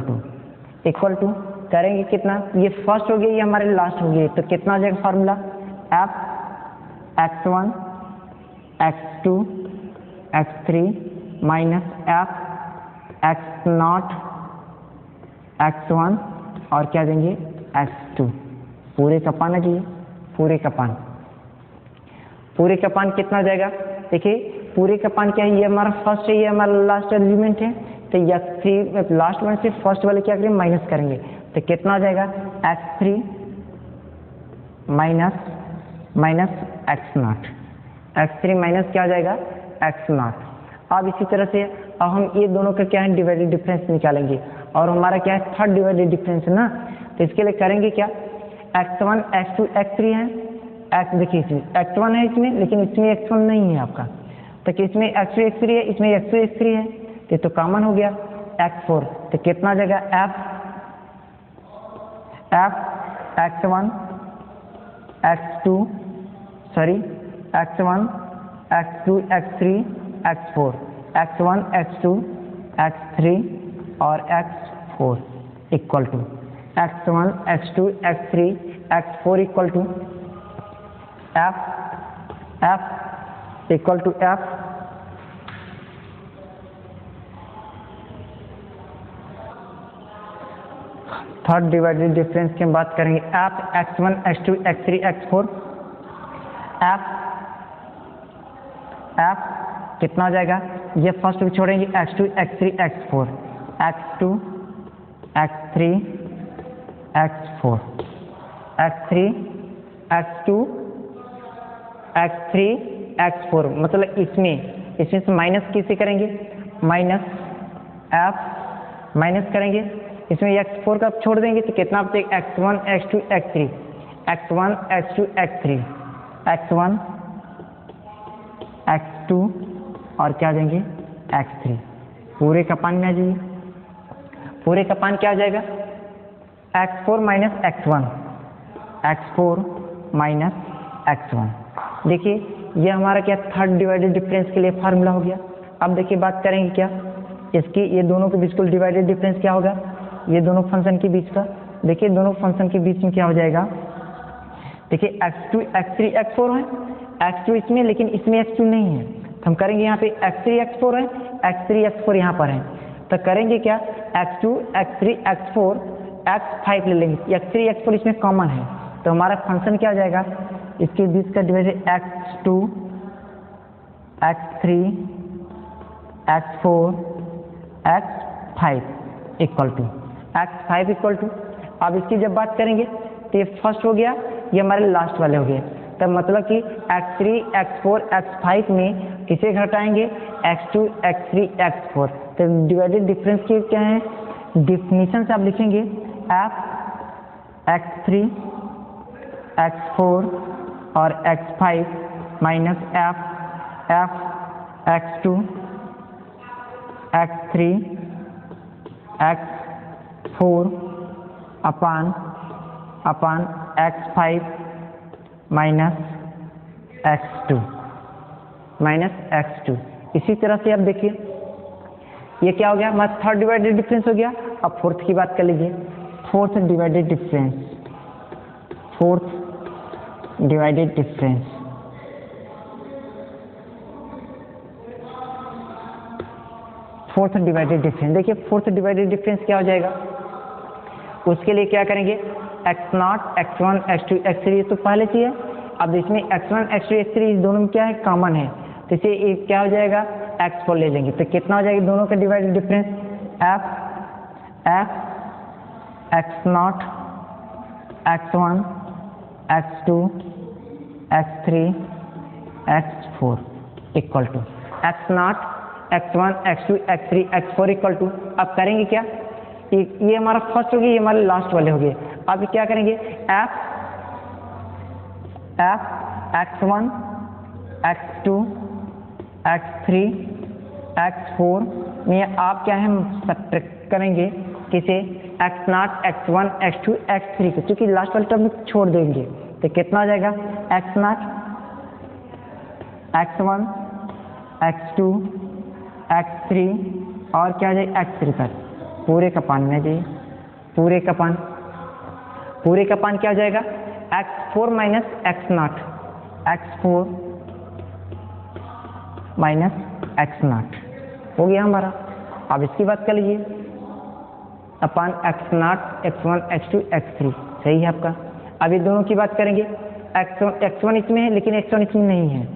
to करेंगे कितना, ये फर्स्ट हो गया ये हमारे लास्ट हो गया तो कितना हो जाएगा formula f x one, x two, x three minus f x naught, x one और क्या देंगे एक्स टू। पूरे का पान है जी, पूरे का पान, पूरे का पान कितना हो जाएगा, देखिए पूरे का पान क्या है, ये हमारा फर्स्ट है, ये हमारा लास्ट एलिमेंट है तो एक्स थ्री लास्ट वन से फर्स्ट वाले क्या करेंगे माइनस करेंगे तो कितना हो जाएगा x three minus minus x naught, x three minus क्या हो जाएगा एक्स नॉट। अब इसी तरह से अब हम ये दोनों का क्या है डिवाइडेड डिफरेंस निकालेंगे और हमारा क्या है थर्ड डिवाइडेड डिफरेंस है ना, तो इसके लिए करेंगे क्या x one, x two, x three है, एक्स देखिए इसमें एक्स वन है इसमें लेकिन इसमें एक्स वन नहीं है आपका तो कि इसमें एक्स टू एक्स थ्री है, इसमें एक्स टू एक्स थ्री है तो ये तो कॉमन हो गया एक्स फोर। तो कितना हो जाएगा f f x one, x two sorry x one, x two, x three, x four, x one, x two, x three और x four equal to x one, x two, x three, x four equal to f f equal to f third divided difference की हम बात करेंगे f x one, x two, x three, x four f f कितना हो जाएगा, ये first भी छोड़ेंगे x two, x three, x four, x two, x three, x four, x three, x two, x three, x four मतलब इसमें से minus किसे करेंगे माइनस एफ माइनस करेंगे, इसमें एक्स फोर का छोड़ देंगे तो कितना बचेगा x one, x two, x three, x one, x two, x three, x one, x two और क्या देंगे एक्स थ्री। पूरे का पान में आ जाइए, पूरे का पान क्या हो जाएगा x four minus x one, x four minus x one. देखिए ये हमारा क्या थर्ड डिवाइडेड डिफरेंस के लिए फार्मूला हो गया। अब देखिए बात करेंगे क्या इसकी, ये दोनों के बीच कुल डिवाइडेड डिफरेंस क्या होगा, ये दोनों फंक्शन के बीच का, देखिए दोनों फंक्शन के बीच में क्या हो जाएगा, देखिए x two, x three, x four है, एक्स टू इसमें लेकिन इसमें एक्स टू नहीं है तो हम करेंगे यहाँ पे एक्स थ्री, एक्स फोर है, एक्स थ्री, एक्स फोर यहाँ पर है तो करेंगे क्या x two, x three, x four, x five ले लेंगे, एक्स थ्री, एक्स फोर इसमें कॉमन है तो हमारा फंक्शन क्या हो जाएगा इसके बीच का divided x two, x three, x four, x five equal to x five equal to. अब इसकी जब बात करेंगे तो ये फर्स्ट हो गया, ये हमारे लास्ट वाले हो गए तब मतलब कि x three, x four, x five में किसे घटाएंगे x two, x three, x four. तो डिवाइडेड डिफरेंस की क्या है डिफिनीशन से आप लिखेंगे f x three, x four और x five minus f f x two, x three, x four upon x five minus x two इसी तरह से आप देखिए ये क्या हो गया हमारा थर्ड डिवाइडेड डिफरेंस हो गया। अब फोर्थ की बात कर लीजिए, fourth divided difference, fourth divided difference fourth divided difference. देखिए फोर्थ डिवाइडेड डिफरेंस क्या हो जाएगा, उसके लिए क्या करेंगे, x0 x1 x2 x3 तो पहले से है। अब इसमें x1 x2 x3 इस दोनों में क्या है, कॉमन है, तो इसे एक क्या हो जाएगा, x4 ले लेंगे तो कितना हो जाएगा दोनों का divided difference, f x0 x1 x2 x3 x4 equal to x0 x1 x2 x3 x4 equal to. अब करेंगे क्या, ये हमारा फर्स्ट हो गया, ये हमारे लास्ट वाले हो गए। अब क्या करेंगे, f x1 x2 x3 x4 में आप क्या है सब्ट्रैक्ट करेंगे किसे, x0 x1 x2 x3 को, क्योंकि लास्ट वाले टर्म छोड़ देंगे तो कितना हो जाएगा, x0 x1 x2 x3 और क्या हो जाएगा x3 तक पूरे का पान में जाइए, पूरे का पान क्या हो जाएगा, x4 minus x0 x4 minus x0 हो गया हमारा। अब इसकी बात कर लीजिए, अपान x0 x1 x2 x3 सही है आपका। अब ये दोनों की बात करेंगे, x1 इसमें है लेकिन x1 इसमें नहीं है,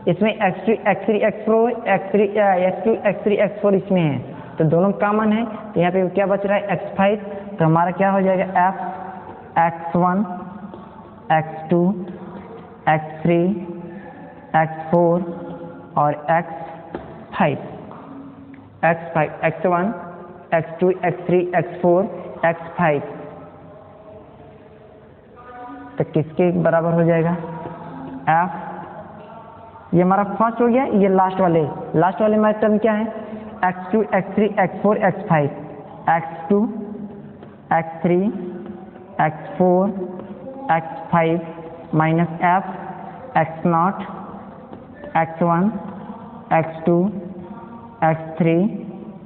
इसमें x2 x3 x4 x3 x2 x3 x4 इसमें है, तो दोनों कॉमन है, तो यहाँ पे क्या बच रहा है x5, तो हमारा क्या हो जाएगा f x1 x2 x3 x4 और x5 x1 x2 x3 x4 x5 तो किसके बराबर हो जाएगा, f, ये हमारा फर्स्ट हो गया, ये लास्ट वाले हमारे टर्म क्या है, x2 x3 x4 x5 x2 x3 x4 x5 minus f x0 x1 x2 x3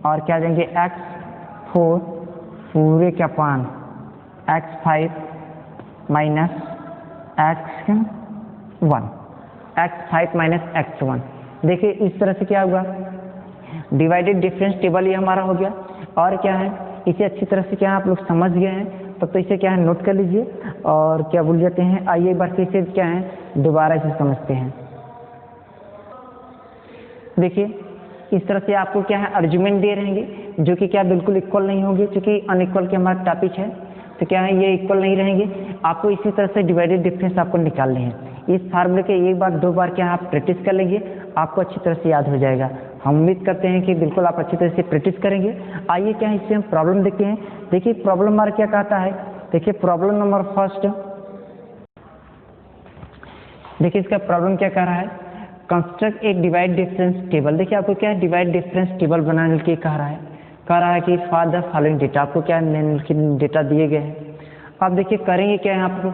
और क्या देंगे x4 पूरे का पान x5 minus x1 x5 minus x1। देखिए इस तरह से क्या हुआ, डिवाइडेड डिफरेंस टेबल ये हमारा हो गया। और क्या है, इसे अच्छी तरह से क्या आप लोग समझ गए हैं, तब तो इसे क्या है नोट कर लीजिए और क्या भूल जाते हैं, आइए एक बार फिर से क्या है दोबारा इसे समझते हैं। देखिए इस तरह से आपको क्या है आर्गुमेंट दे रहेंगे जो कि क्या बिल्कुल इक्वल नहीं होंगे, क्योंकि अनइक्वल के हमारा टॉपिक है, तो क्या है ये इक्वल नहीं रहेंगे। आपको इसी तरह से डिवाइडेड डिफरेंस आपको निकालने हैं। इस फार्मूले के एक बार दो बार क्या आप प्रैक्टिस कर लेंगे, आपको अच्छी तरह से याद हो जाएगा। हम उम्मीद करते हैं कि बिल्कुल आप अच्छी तरह से प्रैक्टिस करेंगे। आइए क्या है इससे हम प्रॉब्लम देखते हैं। देखिए प्रॉब्लम हमारा क्या कहता है, देखिए प्रॉब्लम नंबर फर्स्ट, देखिए इसका प्रॉब्लम क्या कह रहा है, कंस्ट्रक्ट एक डिवाइड डिफरेंस टेबल। देखिए आपको क्या है डिवाइड डिफरेंस टेबल बनाने के कह रहा है कि फॉर द फॉलोइंग डेटा, आपको क्या निम्नलिखित डेटा दिए गए हैं। अब देखिए करेंगे क्या है, आपको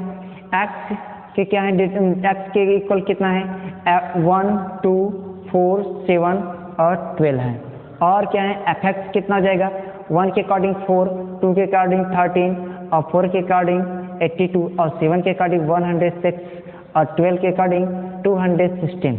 एक्स के क्या है, एक्स के इक्वल कितना है 1 2 4 7 और 12 है। और क्या है एफ एक्स कितना हो जाएगा, 1 के अकॉर्डिंग 4, 2 के अकॉर्डिंग 13 और 4 के अकॉर्डिंग 82 और 7 के अकॉर्डिंग 106 और 12 के अकॉर्डिंग 216।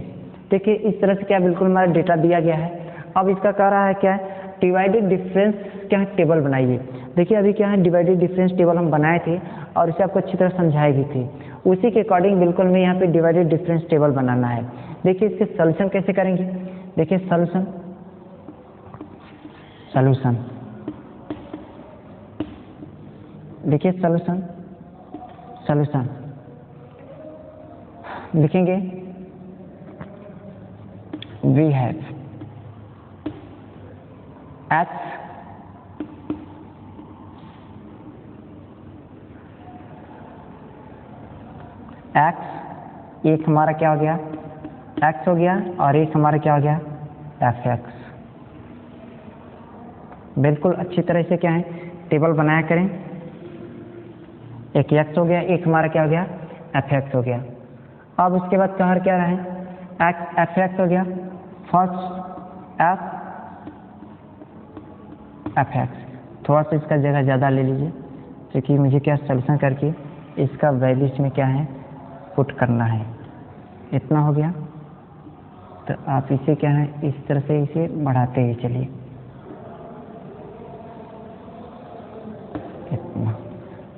देखिए इस तरह से क्या बिल्कुल हमारा डेटा दिया गया है। अब इसका कह रहा है क्या है डिवाइडेड डिफरेंस क्या है टेबल बनाइए। देखिए अभी क्या है डिवाइडेड डिफरेंस टेबल हम बनाए थे और इसे आपको अच्छी तरह समझाए भी थे, उसी के अकॉर्डिंग बिल्कुल में यहाँ पे डिवाइडेड डिफरेंस टेबल बनाना है। देखिए इसके सॉल्यूशन कैसे करेंगे, देखिए सॉल्यूशन देखिए सॉल्यूशन लिखेंगे, वी हैव एक्स एक हमारा क्या हो गया x हो गया और एक हमारा क्या हो गया एफ एक्स। बिल्कुल अच्छी तरह से क्या है टेबल बनाया करें, एक x हो गया, एक हमारा क्या हो गया एफ एक्स हो गया। अब उसके बाद कह क्या रहे एक्स एफ एक्स हो गया, फर्स्ट एफ एक्स, थोड़ा सा इसका जगह ज़्यादा ले लीजिए क्योंकि मुझे क्या सॉल्यूशन करके इसका वैल्यू इसमें क्या है पुट करना है। इतना हो गया तो आप इसे क्या है इस तरह से इसे बढ़ाते ही चलिए,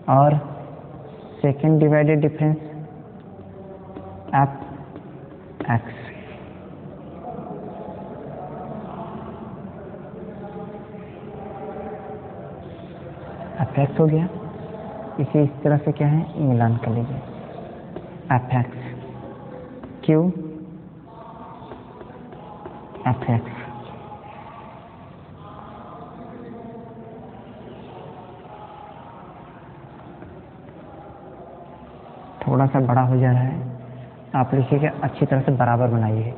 और second divided difference F x. F x हो गया, इसे इस तरह से क्या है मिलान कर लीजिए, F x Q f x. थोड़ा सा बड़ा हो जा रहा है, आप लिखिएगा अच्छी तरह से बराबर बनाइए।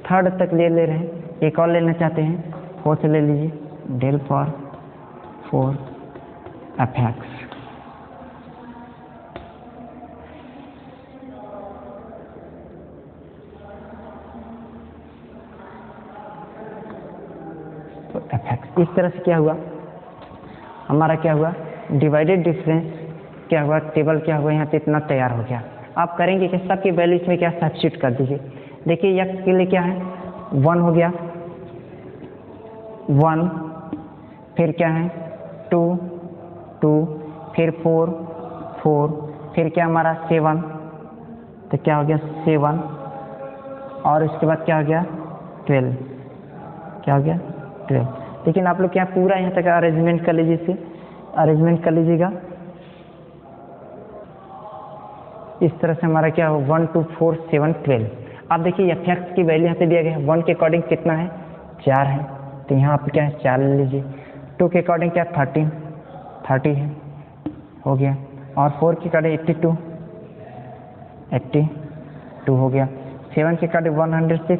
थर्ड तक ले रहे हैं, एक और लेना चाहते हैं, फोर्थ से ले लीजिए, डेल फॉर 4 एफ एक्स। तो एफ एक्स इस तरह से क्या हुआ हमारा, क्या हुआ डिवाइडेड डिफरेंस क्या हुआ, टेबल क्या हुआ यहाँ पे इतना तैयार हो गया। आप करेंगे कि सबकी वैल्यू इसमें क्या सब्स्टिट्यूट कर दीजिए। देखिए x के लिए क्या है 1 हो गया, 1, फिर क्या है 2, 2, फिर 4, 4, फिर क्या हमारा 7, तो क्या हो गया 7, और इसके बाद क्या हो गया 12, क्या हो गया 12। लेकिन आप लोग क्या पूरा यहाँ तक अरेंजमेंट कर लीजिए, इसे अरेंजमेंट कर लीजिएगा इस तरह से। हमारा क्या हो 1 2 4 7 12। अब देखिए एफ एक्स की वैल्यू यहाँ पे दिया गया है, 1 के अकॉर्डिंग कितना है 4 है, तो यहाँ आप क्या है 4 ले लीजिए। 2 के अकॉर्डिंग क्या 30 है, हो गया, और 4 के अकॉर्डिंग 82 हो गया। 7 के अकॉर्डिंग 106,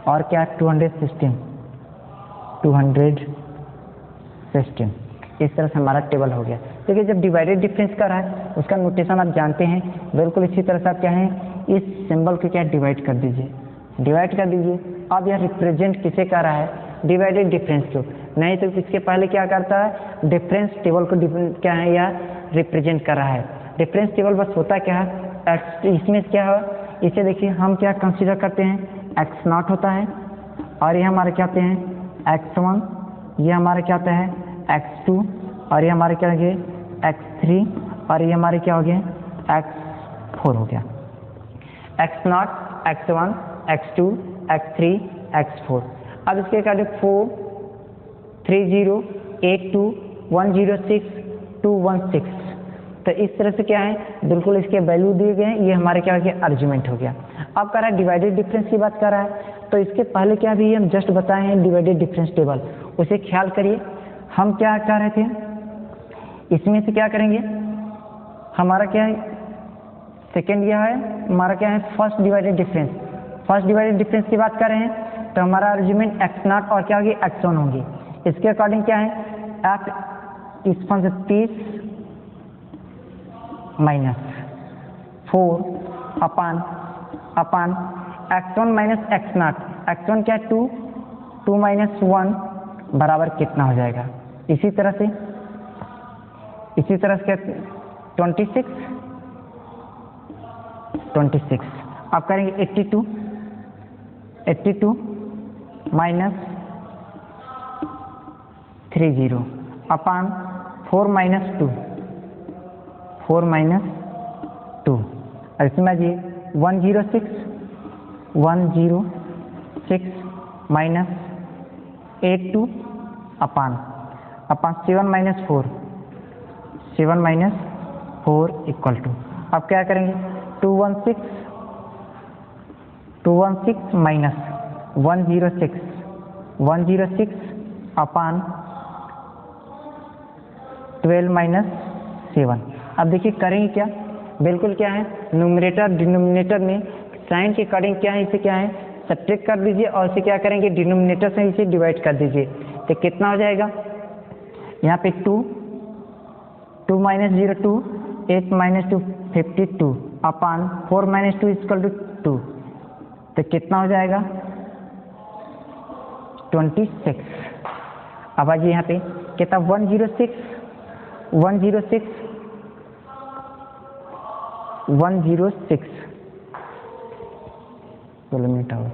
और क्या 216। इस तरह से हमारा टेबल हो गया। देखिए जब डिवाइडेड डिफरेंस का रहा है उसका नोटेशन आप जानते हैं, बिल्कुल इसी तरह से आप क्या है इस सिंबल को क्या डिवाइड कर दीजिए, डिवाइड कर दीजिए। अब यह रिप्रेजेंट किसे कर रहा है डिवाइडेड डिफरेंस को, नहीं तो इसके पहले क्या करता है डिफरेंस टेबल को क्या है या रिप्रेजेंट कर रहा है। डिफरेंस टेबल बस होता क्या है इसमें क्या है, इसे देखिए हम क्या कंसीडर करते हैं x0 होता है, और ये हमारे क्या होते हैं x1, ये हमारे क्या होता है x2, और ये हमारे क्या हो गए x3, और ये हमारे क्या हो गए x4 हो गया। x0, x1, x2, x3, x4। अब इसके अकॉर्डिंग 4 3 0 8 2 1 0 6 2 1 6। तो इस तरह से क्या है बिल्कुल इसके वैल्यू दिए गए हैं, ये हमारे क्या हो गया आर्ग्यूमेंट हो गया। अब कर रहा है डिवाइडेड डिफरेंस की बात कर रहा है, तो इसके पहले क्या भी हम जस्ट बताए हैं डिवाइडेड डिफरेंस टेबल, उसे ख्याल करिए। हम क्या कर रहे थे, इसमें से क्या करेंगे हमारा क्या है सेकेंड यह है हमारा क्या है first divided difference. First divided difference की बात कर रहे हैं तो हमारा आर्ग्यूमेंट x0 और क्या होगी x1 होंगी। इसके अकॉर्डिंग क्या है f इस फन से 30 माइनस 4 अपान x1 माइनस x0। x1 क्या है 2 माइनस 1 बराबर कितना हो जाएगा, इसी तरह से क्या 26। अब करेंगे 82 माइनस 30 अपान 4 माइनस 2 और इसमें जी 106 minus 82 upon 7 minus 4 equal to, अब क्या करेंगे 216 माइनस 106 अपान 12 माइनस 7। अब देखिए करेंगे क्या, बिल्कुल क्या है न्यूमरेटर डिनोमिनेटर में साइन के अकॉर्डिंग क्या है इसे क्या है सब्ट्रैक्ट कर दीजिए, और इसे क्या करेंगे डिनोमिनेटर से इसे डिवाइड कर दीजिए। तो कितना हो जाएगा यहाँ पे 2 minus 0 2 8 minus 2 52 upon 4 minus 2 equal to 2। तो कितना हो जाएगा 26। अब आइए यहाँ पे कितना 106 मिनट हो।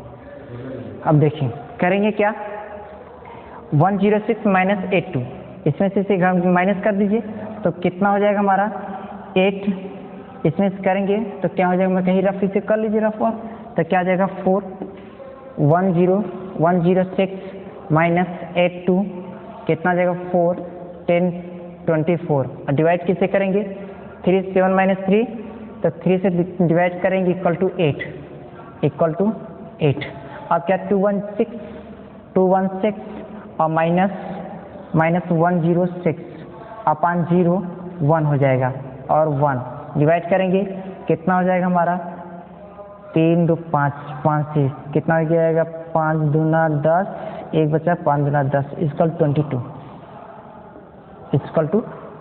अब देखिए करेंगे क्या 106 माइनस 82 इसमें से माइनस कर दीजिए तो कितना हो जाएगा हमारा 8, इसमें से करेंगे तो क्या हो जाएगा, मैं कहीं रफ इसे कर लीजिए रफ वर्क, तो क्या आ जाएगा 4 10106 माइनस 82 कितना आ जाएगा 4 10 24 और डिवाइड किससे करेंगे 3 7 माइनस 3 तो 3 से डिवाइड करेंगे इक्वल टू 8 अब क्या 216 और माइनस 106 अपान 0 1 हो जाएगा और 1 डिवाइड करेंगे कितना हो जाएगा हमारा 3 2 5 से कितना हो जाएगा 5 दूना 10 एक बचा 5 दूना 10 इक्वल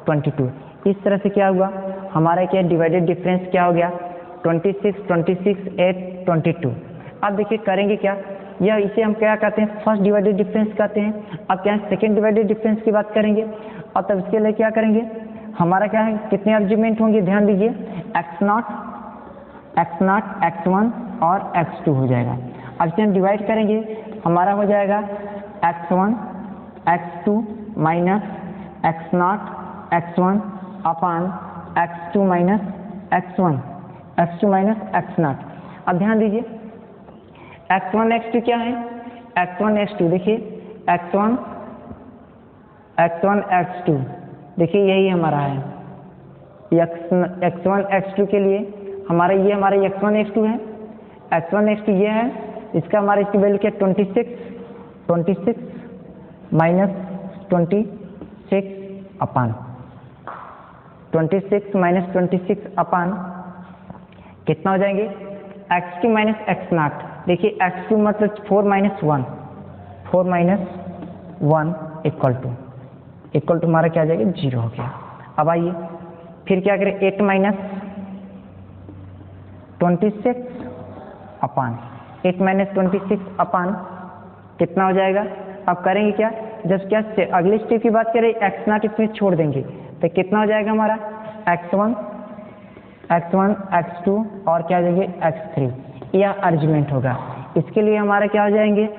22। इस तरह से क्या हुआ हमारा क्या डिवाइडेड डिफरेंस क्या हो गया 26 8 22। अब देखिए करेंगे क्या, यह इसे हम क्या कहते हैं फर्स्ट डिवाइडेड डिफरेंस कहते हैं। अब क्या सेकंड डिवाइडेड डिफरेंस की बात करेंगे और तब इसके लिए क्या करेंगे, हमारा क्या है कितने आर्ग्यूमेंट होंगे ध्यान दीजिए x0 x1 और x2 हो जाएगा। अब इसे हम डिवाइड करेंगे हमारा हो जाएगा x1 x2 minus x0 x1 upon x2 minus x0। अब ध्यान दीजिए x1 x2 क्या है, x1 x2 देखिए x1 x2 देखिए यही हमारा है x1 x2 के लिए हमारा ये हमारा x1 x2 है, x1 x2 ये है, इसका हमारा इसकी वैल्यू क्या 26 माइनस 26 अपान 26 माइनस 26 अपान कितना हो जाएंगे x2 माइनस x0। देखिए x2 मतलब 4 माइनस 1 इक्वल टू हमारा क्या आ जाएगा 0 हो गया। अब आइए फिर क्या करें 8 माइनस 26 अपान कितना हो जाएगा। अब करेंगे क्या, जब क्या अगले स्टेप की बात करें x0 इसमें छोड़ देंगे तो कितना हो जाएगा हमारा x1 x2 और क्या हो जाएंगे x3, यह आर्ग्यूमेंट होगा। इसके लिए हमारा क्या हो जाएंगे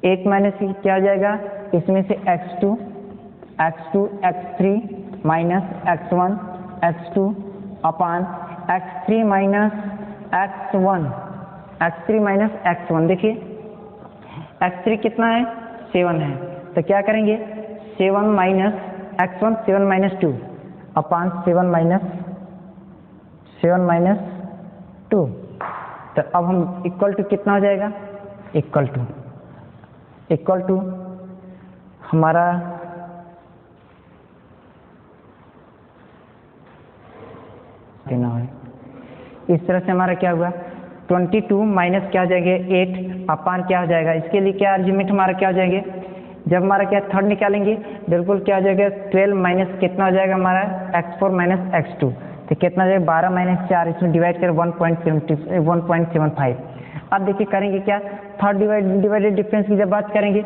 8 माइनस क्या हो जाएगा इसमें से x2 x3 माइनस x1 अपान x3 माइनस x1। देखिए x3 कितना है 7 है, तो क्या करेंगे 7 माइनस x1 7 माइनस 2 अपान 7 माइनस 2। तो अब हम इक्वल टू कितना हो जाएगा इक्वल टू हमारा देना है। इस तरह से हमारा क्या हुआ 22 माइनस क्या हो जाएगा 8 अपान क्या हो जाएगा, इसके लिए क्या आर्ग्यूमेंट हमारा क्या हो जाएंगे, जब हमारा क्या थर्ड निकालेंगे बिल्कुल क्या हो जाएगा 12 माइनस कितना हो जाएगा हमारा x4 माइनस x2, तो कितना हो जाएगा 12 माइनस 4, इसमें डिवाइड करें 1.75। अब देखिए करेंगे क्या थर्ड डिवाइडेड डिफरेंस की जब बात करेंगे,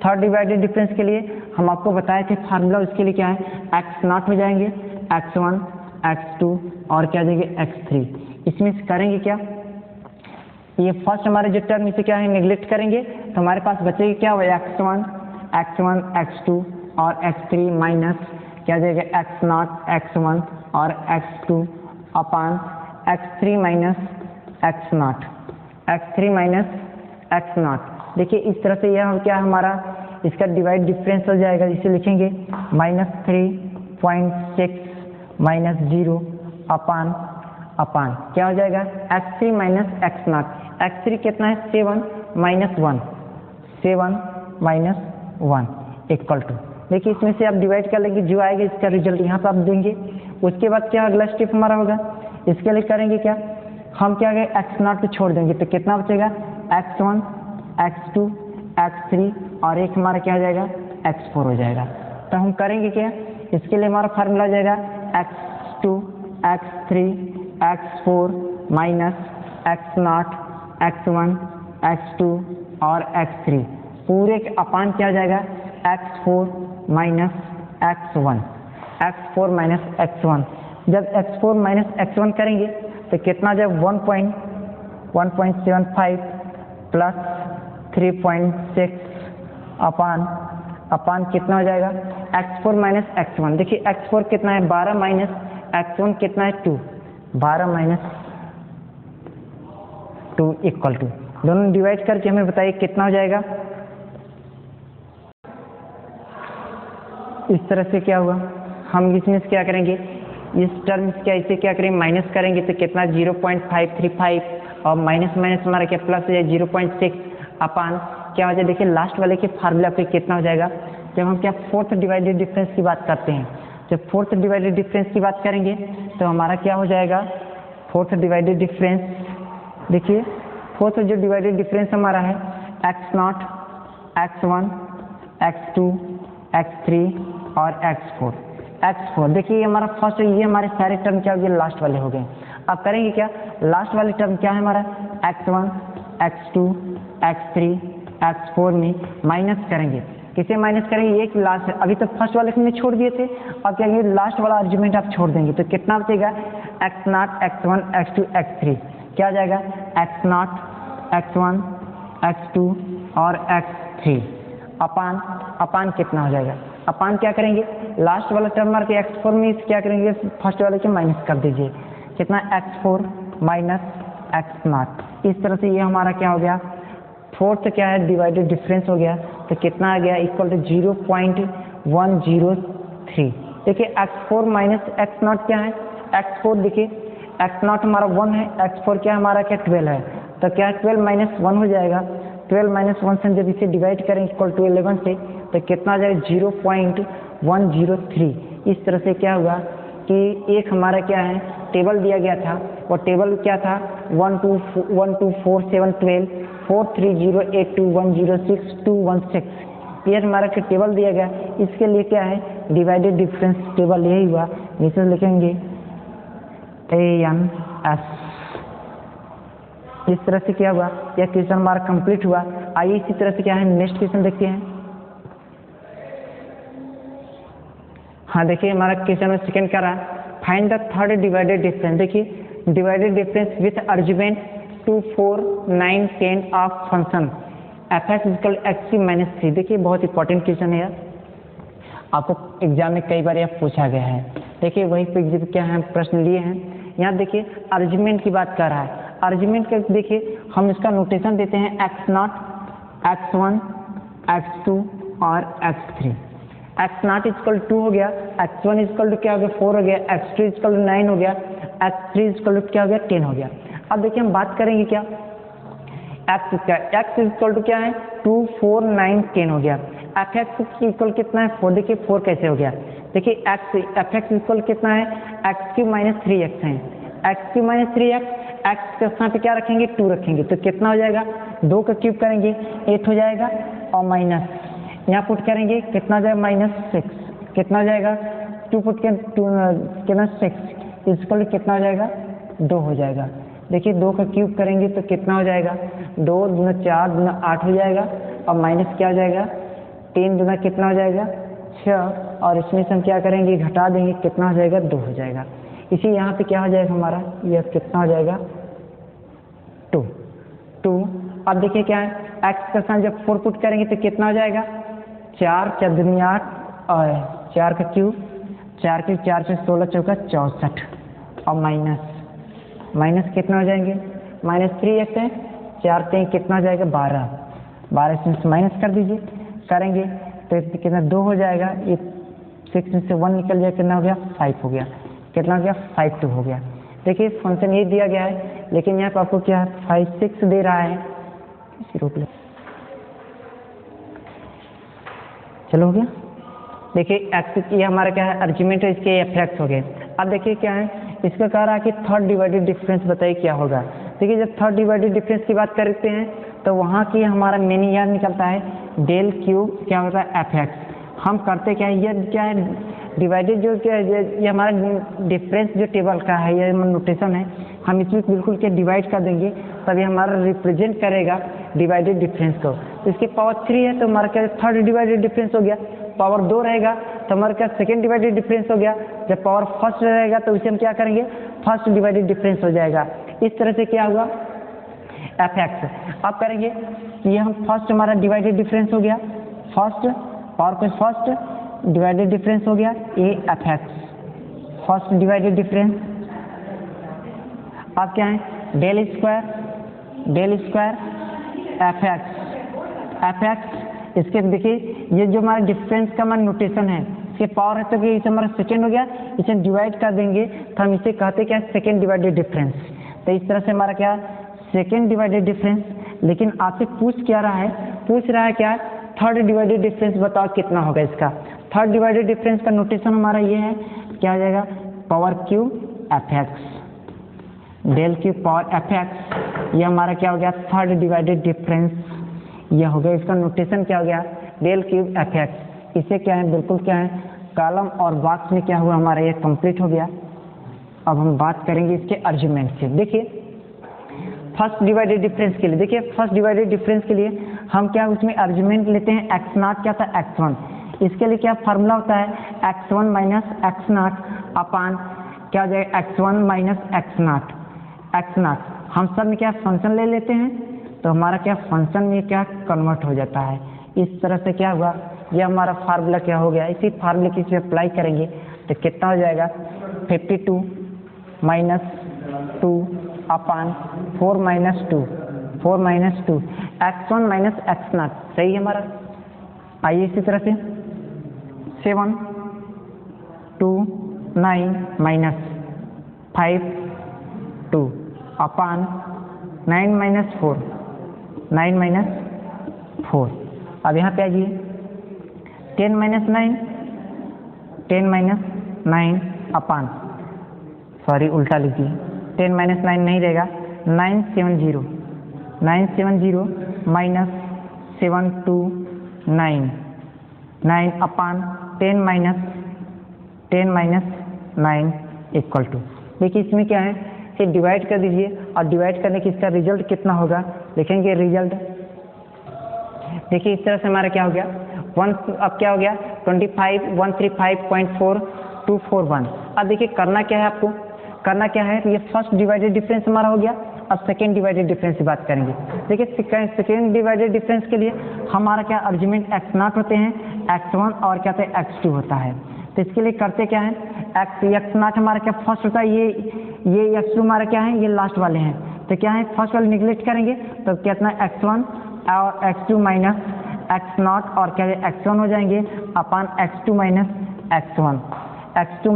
थर्ड डिवाइडेड डिफरेंस के लिए हम आपको बताए थे फार्मूला, उसके लिए क्या है x0 हो जाएंगे x1 x2 और क्या हो जाएंगे x3। इसमें से करेंगे क्या, ये फर्स्ट हमारे जो टर्म इसे क्या है नेग्लेक्ट करेंगे तो हमारे पास बचेगा क्या हुआ x1 x2 और x3 माइनस क्या हो जाएगा x0 x1 और x2 upon x3 minus x0। देखिए इस तरह से यह क्या हमारा इसका डिवाइड डिफरेंस हो जाएगा, इसे लिखेंगे -3.6 माइनस 0 अपान क्या हो जाएगा x3 माइनस x0। x3 कितना है 7 माइनस 1 इक्वल टू, देखिए इसमें से आप डिवाइड कर लेंगे जो आएगा इसका रिजल्ट यहाँ पर आप देंगे। उसके बाद क्या अगला स्टेप हमारा होगा, इसके लिए करेंगे क्या हम क्या करेंगे x0 को छोड़ देंगे तो कितना बचेगा x1 x2 x3 और एक हमारा क्या हो जाएगा x4 हो जाएगा। तो हम करेंगे क्या, इसके लिए हमारा फार्मूला हो जाएगा x2 x3 x4 minus x0 x1 x2 और x3 पूरे के अपान क्या हो जाएगा x4 माइनस x1। जब x4 माइनस x1 करेंगे तो कितना जब 1.75 प्लस 3.6 अपान अपान कितना हो जाएगा x4 माइनस x1। देखिए x4 कितना है 12 माइनस x1 कितना है 2, 12 माइनस 2 इक्वल टू, दोनों डिवाइड करके हमें बताइए कितना हो जाएगा। इस तरह से क्या हुआ, हम इसमें से क्या करेंगे, इस टर्म से क्या इसे क्या करेंगे माइनस करेंगे तो कितना 0.535 और माइनस माइनस हमारा क्या प्लस हो जाए 0.6 अपान क्या हो जाए। देखिए लास्ट वाले के फार्मूला पे कितना हो जाएगा, जब हम क्या फोर्थ डिवाइडेड डिफरेंस की बात करते हैं, जब फोर्थ डिवाइडेड डिफरेंस की बात करेंगे तो हमारा क्या हो जाएगा, फोर्थ डिवाइडेड डिफरेंस, देखिए फोर्थ जो डिवाइडेड डिफरेंस हमारा है x0, x1, x2, x3 और x4। देखिए हमारा फर्स्ट, ये हमारे सारे टर्म क्या हो गए लास्ट वाले हो गए। अब करेंगे क्या, लास्ट वाले टर्म क्या है हमारा x1, x2, x3, x4 में माइनस करेंगे, किसे माइनस करेंगे, एक लास्ट, अभी तो फर्स्ट वाले में छोड़ दिए थे, अब क्या करेंगे लास्ट वाला आर्ग्यूमेंट आप छोड़ देंगे तो कितना बचेगा x0, x1, x2, x3, क्या आ जाएगा x0, x1, x2 और x3 अपान कितना हो जाएगा, अपान क्या करेंगे लास्ट वाला टर्म मार के x4 में क्या करेंगे फर्स्ट वाले के माइनस कर दीजिए, कितना x4 माइनस x0। इस तरह से ये हमारा क्या हो गया, फोर्थ क्या है डिवाइडेड डिफरेंस हो गया तो कितना आ गया इक्वल टू 0.103। देखिए x4 माइनस x0 क्या है, x4 देखिए x0 हमारा 1 है, x4 क्या हमारा क्या 12 है, तो क्या 12 माइनस 1 हो जाएगा, 12 माइनस 1 से जब इसे डिवाइड करें इक्वल टू 11 से तो कितना आ जाएगा 0.103। इस तरह से क्या हुआ कि एक हमारा क्या है टेबल दिया गया था, वो टेबल क्या था 1 2 4 7 12 4 3 0 8 2 1 0 6 2 1 6, ये हमारा क्या टेबल दिया गया, इसके लिए क्या है डिवाइडेड डिफरेंस टेबल यही हुआ, नीचे लिखेंगे ANS। इस तरह से क्या हुआ, यह क्वेश्चन हमारा कंप्लीट हुआ। आइए इसी तरह से क्या है नेक्स्ट क्वेश्चन देखते हैं। हाँ देखिए हमारा क्वेश्चन में सेकंड क्या रहा, find the third divided difference. देखिए divided difference with argument 2 4 9 10 of function f(x) = x3 - 3। देखिए बहुत इंपॉर्टेंट क्वेश्चन है यार, आपको एग्जाम में कई बार यह पूछा गया है। देखिए वहीं पे क्या है प्रश्न लिए हैं, यहाँ देखिए आर्ग्यूमेंट की बात कर रहा है, आर्ग्यूमेंट का देखिए हम इसका नोटेशन देते हैं x0, x1, x2 और x3। x0 = 2 हो गया, x1 = क्या हो गया 4 हो गया, x2 = 9 हो गया, x3 = क्या हो गया 10 हो गया। अब देखिए हम बात करेंगे क्या x = क्या है 2 4 9 10 हो गया, f(x) इक्वल कितना है 4। देखिए 4 कैसे हो गया, देखिए f(x) इक्वल कितना है x³ - 3x है, x³ - 3x, x के स्थान पे क्या रखेंगे 2 रखेंगे तो कितना हो जाएगा 2 का क्यूब करेंगे 8 हो जाएगा और माइनस यहाँ पुट करेंगे कितना हो जाएगा -6, कितना हो जाएगा 2 पुट के 2 कितना 6 इक्वल कितना हो जाएगा 2 हो जाएगा। देखिए 2 का क्यूब करेंगे तो कितना हो जाएगा 2 दूना 4 दूना 8 हो जाएगा और माइनस क्या हो जाएगा 3 दूना कितना हो जाएगा 6 और इसमें से हम क्या करेंगे घटा देंगे कितना हो जाएगा 2 हो जाएगा। इसी यहाँ पे क्या हो जाएगा हमारा यह कितना हो जाएगा 2। अब देखिए क्या है x का स्थान जब 4 पुट करेंगे तो कितना हो जाएगा 4 4 दूनी 8 और 4 का क्यूब 4 के 4 से 16 चौका 64 और माइनस कितना हो जाएंगे -3x है 4 3 कितना हो जाएगा 12 इसमें से माइनस कर दीजिए, करेंगे तो कितना 2 हो जाएगा, ये 6 में से 1 निकल जाएगा कितना हो गया 5 हो गया, कितना हो गया 5 2 हो गया। देखिए फंक्शन ये दिया गया है लेकिन यहाँ पर आपको क्या है 5 6 दे रहा है, रोक ले चलो हो गया। देखिए x ये हमारा क्या है आर्ग्यूमेंट है, इसके f(x) हो गए। अब देखिए क्या है इसका कह रहा है कि थर्ड डिवाइडेड डिफरेंस बताइए क्या होगा। देखिए जब थर्ड डिवाइडेड डिफरेंस की बात करते हैं तो वहाँ की हमारा मेन याद निकलता है डेल क्यूब क्या होता है f(x). हम करते क्या है ये क्या है डिवाइडेड जो क्या है ये हमारा डिफरेंस जो टेबल का है ये नोटेशन है, हम इसमें बिल्कुल के डिवाइड कर देंगे तभी हमारा रिप्रेजेंट करेगा डिवाइडेड डिफरेंस को। इसकी पावर 3 है तो हमारा क्या थर्ड डिवाइडेड डिफरेंस हो गया, पावर 2 रहेगा तो हमारा क्या सेकेंड डिवाइडेड डिफरेंस हो गया, जब पावर फर्स्ट रहेगा तो उसे हम क्या करेंगे फर्स्ट डिवाइडेड डिफरेंस हो जाएगा। इस तरह से क्या हुआ f(x). अब करेंगे ये हम फर्स्ट हमारा डिवाइडेड डिफरेंस हो गया, फर्स्ट पावर को फर्स्ट डिवाइडेड डिफरेंस हो गया A F x, first divided difference. अब क्या है डेल स्क्वायर एफ एक्स। इसके देखिए ये जो हमारा डिफरेंस का हमारा नोटेशन है, इसके पावर है तो कि इसे हमारा सेकेंड हो गया, इसे डिवाइड कर देंगे तो हम इसे कहते क्या सेकेंड डिवाइडेड डिफरेंस। तो इस तरह से हमारा क्या सेकेंड डिवाइडेड डिफरेंस। लेकिन आपसे पूछ रहा है क्या थर्ड डिवाइडेड डिफरेंस, बताओ कितना होगा इसका। थर्ड डिवाइडेड डिफरेंस का नोटेशन हमारा ये है, क्या हो जाएगा power cube f x, del cube power f x. ये हमारा क्या हो गया थर्ड डिवाइडेड डिफरेंस, ये हो गया। इसका नोटेशन क्या हो गया डेल क्यूब एफ एक्स। इसे क्या है बिल्कुल क्या है कॉलम और बॉक्स में क्या हुआ हमारा ये कंप्लीट हो गया। अब हम बात करेंगे इसके आर्गुमेंट से। देखिए फर्स्ट डिवाइडेड डिफरेंस के लिए, देखिए फर्स्ट डिवाइडेड डिफरेंस के लिए हम क्या उसमें आर्गुमेंट लेते हैं एक्स नॉट क्या था एक्स वन। इसके लिए क्या फार्मूला होता है x one minus x naught upon क्या हो जाएगा x one minus x naught. हम सब में क्या फंक्शन ले लेते हैं तो हमारा क्या फंक्शन में क्या कन्वर्ट हो जाता है। इस तरह से क्या हुआ ये हमारा फार्मूला क्या हो गया। इसी फार्मूले की इसे अप्लाई करेंगे तो कितना हो जाएगा 52 minus 2 upon 4 minus 2 x one minus x not. सही है हमारा। आइए इसी तरह से 7 2 9 माइनस 5 2 अपान 9 माइनस 4। अब यहाँ पे आइए 10 माइनस 9 अपान सॉरी उल्टा लिखिए 10 माइनस 9 नहीं रहेगा 970 माइनस 729 अपान 10 माइनस 9 इक्वल टू। देखिए इसमें क्या है इसे डिवाइड कर दीजिए और डिवाइड करने की इसका रिजल्ट कितना होगा लिखेंगे रिजल्ट। देखिए इस तरह से हमारा क्या हो गया अब क्या हो गया 25,135.4241। अब देखिए करना क्या है आपको करना क्या है ये फर्स्ट डिवाइडेड डिफरेंस हमारा हो गया। अब सेकेंड डिवाइडेड डिफरेंस की बात करेंगे। देखिए सेकेंड डिवाइडेड डिफरेंस के लिए हमारा क्या आर्गुमेंट एक्स नॉट होते हैं एक्स वन और क्या होता है एक्स टू होता है। तो इसके लिए करते क्या है एक्स नॉट हमारा क्या फर्स्ट होता है ये एक्स टू हमारा क्या है ये लास्ट वाले हैं। तो क्या है फर्स्ट वाले निगलेक्ट करेंगे तो कितना एक्स वन और x two minus x naught और क्या एक्स वन हो जाएंगे upon x two minus x one x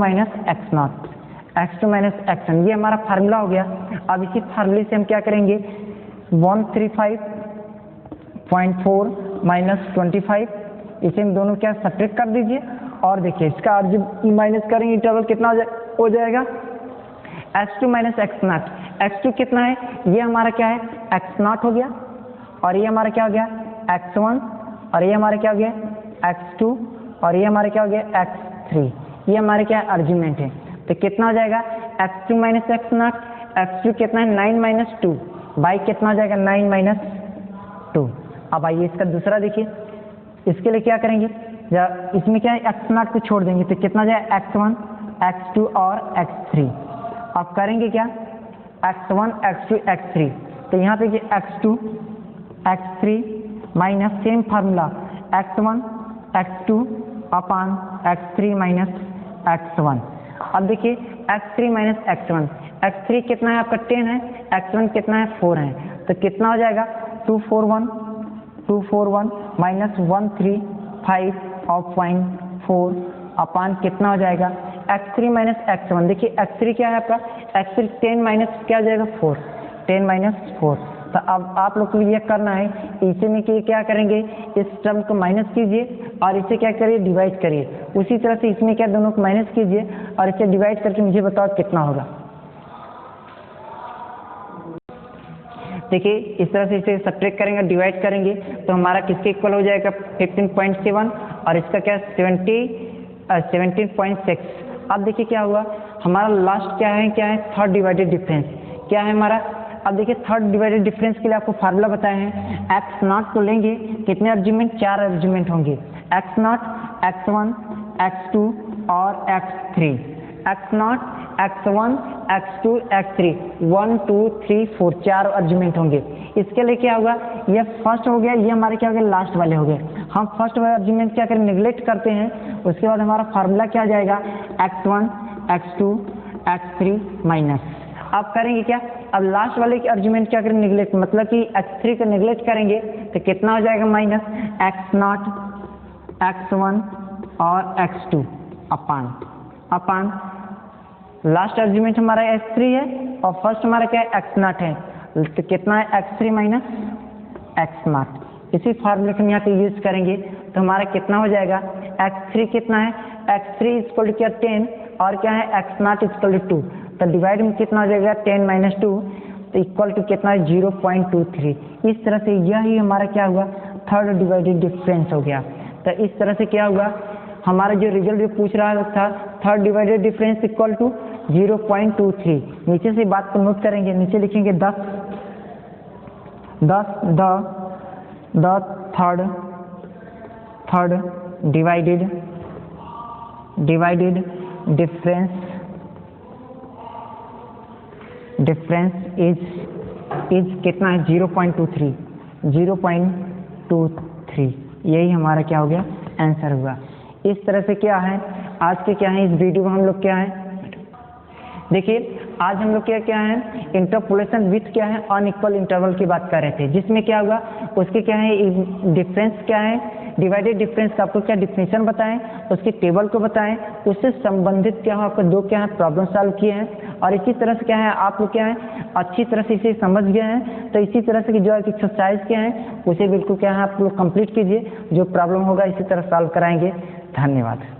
minus x one. ये हमारा फार्मूला हो गया। अब इसी फार्मूले से हम क्या करेंगे 135.4 माइनस 25 इसे हम दोनों क्या सब्ट्रैक्ट कर दीजिए और देखिए इसका माइनस करेंगे इंटरवल कितना हो जाएगा x two minus x naught. X two कितना है ये हमारा क्या है एक्स नॉट हो गया और ये हमारा क्या हो गया एक्स वन और ये हमारा क्या हो गया एक्स टू और ये हमारा क्या हो गया एक्स थ्री। ये हमारे क्या आर्गुमेंट है। तो कितना हो जाएगा x two minus x naught x two कितना है 9 माइनस 2 बाई कितना हो जाएगा 9 माइनस 2। अब आइए इसका दूसरा देखिए। इसके लिए क्या करेंगे इसमें क्या है एक्स नॉट को छोड़ देंगे तो कितना हो जाएगा एक्स वन एक्स टू और एक्स थ्री। अब करेंगे क्या x one x two x three तो यहाँ पे x two x three minus same formula x one x two upon x three minus x one. अब देखिए x three minus x three कितना है आपका 10 है एक्स वन कितना है 4 है तो कितना हो जाएगा 241 माइनस 135.4 अपान कितना हो जाएगा x three minus x one. देखिए एक्स थ्री क्या है आपका एक्स थ्री 10 माइनस क्या हो जाएगा 10 माइनस 4। तो अब आप लोग को ये करना है इसे में क्या करेंगे इस टर्म को माइनस कीजिए और इसे क्या करिए डिवाइड करिए। उसी तरह से इसमें क्या दोनों को माइनस कीजिए और इसे डिवाइड करके मुझे बताओ कितना होगा। देखिए इस तरह से इसे सब्ट्रैक्ट करेंगे डिवाइड करेंगे तो हमारा किसके इक्वल हो जाएगा 15.7 और इसका क्या 17.6। अब देखिए क्या हुआ हमारा लास्ट क्या है थर्ड डिवाइडेड डिफरेंस क्या है हमारा। अब देखिए थर्ड डिवाइडेड डिफरेंस के लिए आपको फार्मूला बताए हैं एक्स नॉट को लेंगे कितने आर्गुमेंट 4 आर्गुमेंट होंगे x naught x one x two और x three. X naught x1 x2 x3 1 2 3 4 4 argument होंगे। इसके लिए क्या होगा, ये फर्स्ट हो गया, ये हमारे क्या हो गया लास्ट वाले हो गए। हम फर्स्ट वाले आर्गुमेंट क्या करें, निगलेक्ट करते हैं। उसके बाद हमारा फार्मूला क्या आ जाएगा, x1 x2 x3 माइनस। अब करेंगे क्या, अब लास्ट वाले की आर्गुमेंट क्या करें, निगलेक्ट, मतलब कि x3 का निगलेक्ट करेंगे तो कितना हो जाएगा, माइनस x0 x1 और x2 अपान लास्ट आर्गुमेंट हमारा x3 है और फर्स्ट हमारा क्या है, x0 है, तो कितना है x3 माइनस x0। इसी फार्मूले को यहाँ पे यूज करेंगे तो हमारा कितना हो जाएगा, x3 कितना है, x3 इक्वल टू क्या 10 और क्या है x0 इक्वल टू 2, तो डिवाइड में कितना हो जाएगा 10 माइनस 2 तो इक्वल टू कितना है 0.23। इस तरह से यही हमारा क्या हुआ, थर्ड डिवाइडेड डिफरेंस हो गया। तो इस तरह से क्या हुआ, हमारा जो रिजल्ट जो पूछ रहा था third divided difference equal to 0.23। नीचे से बात को नोट करेंगे, नीचे लिखेंगे 10 the third divided difference is कितना है 0.23। यही हमारा क्या हो गया, आंसर हुआ। इस तरह से क्या है आज के क्या है, इस वीडियो में हम लोग क्या है, देखिए आज हम लोग क्या है इंटरपोलेशन विथ क्या है अनइक्वल इंटरवल की बात कर रहे थे, जिसमें क्या होगा उसके क्या है डिफरेंस क्या है, डिवाइडेड डिफरेंस का आपको क्या डिफिनेशन बताएं, उसकी टेबल को बताएं, उससे संबंधित क्या है आपको दो क्या है प्रॉब्लम सॉल्व किए हैं। और इसी तरह से क्या है आप लोग क्या है अच्छी तरह से इसे समझ गए हैं, तो इसी तरह से जो एक्सरसाइज क्या है उसे बिल्कुल क्या है आप लोग कंप्लीट कीजिए, जो प्रॉब्लम होगा इसी तरह सॉल्व कराएंगे। धन्यवाद।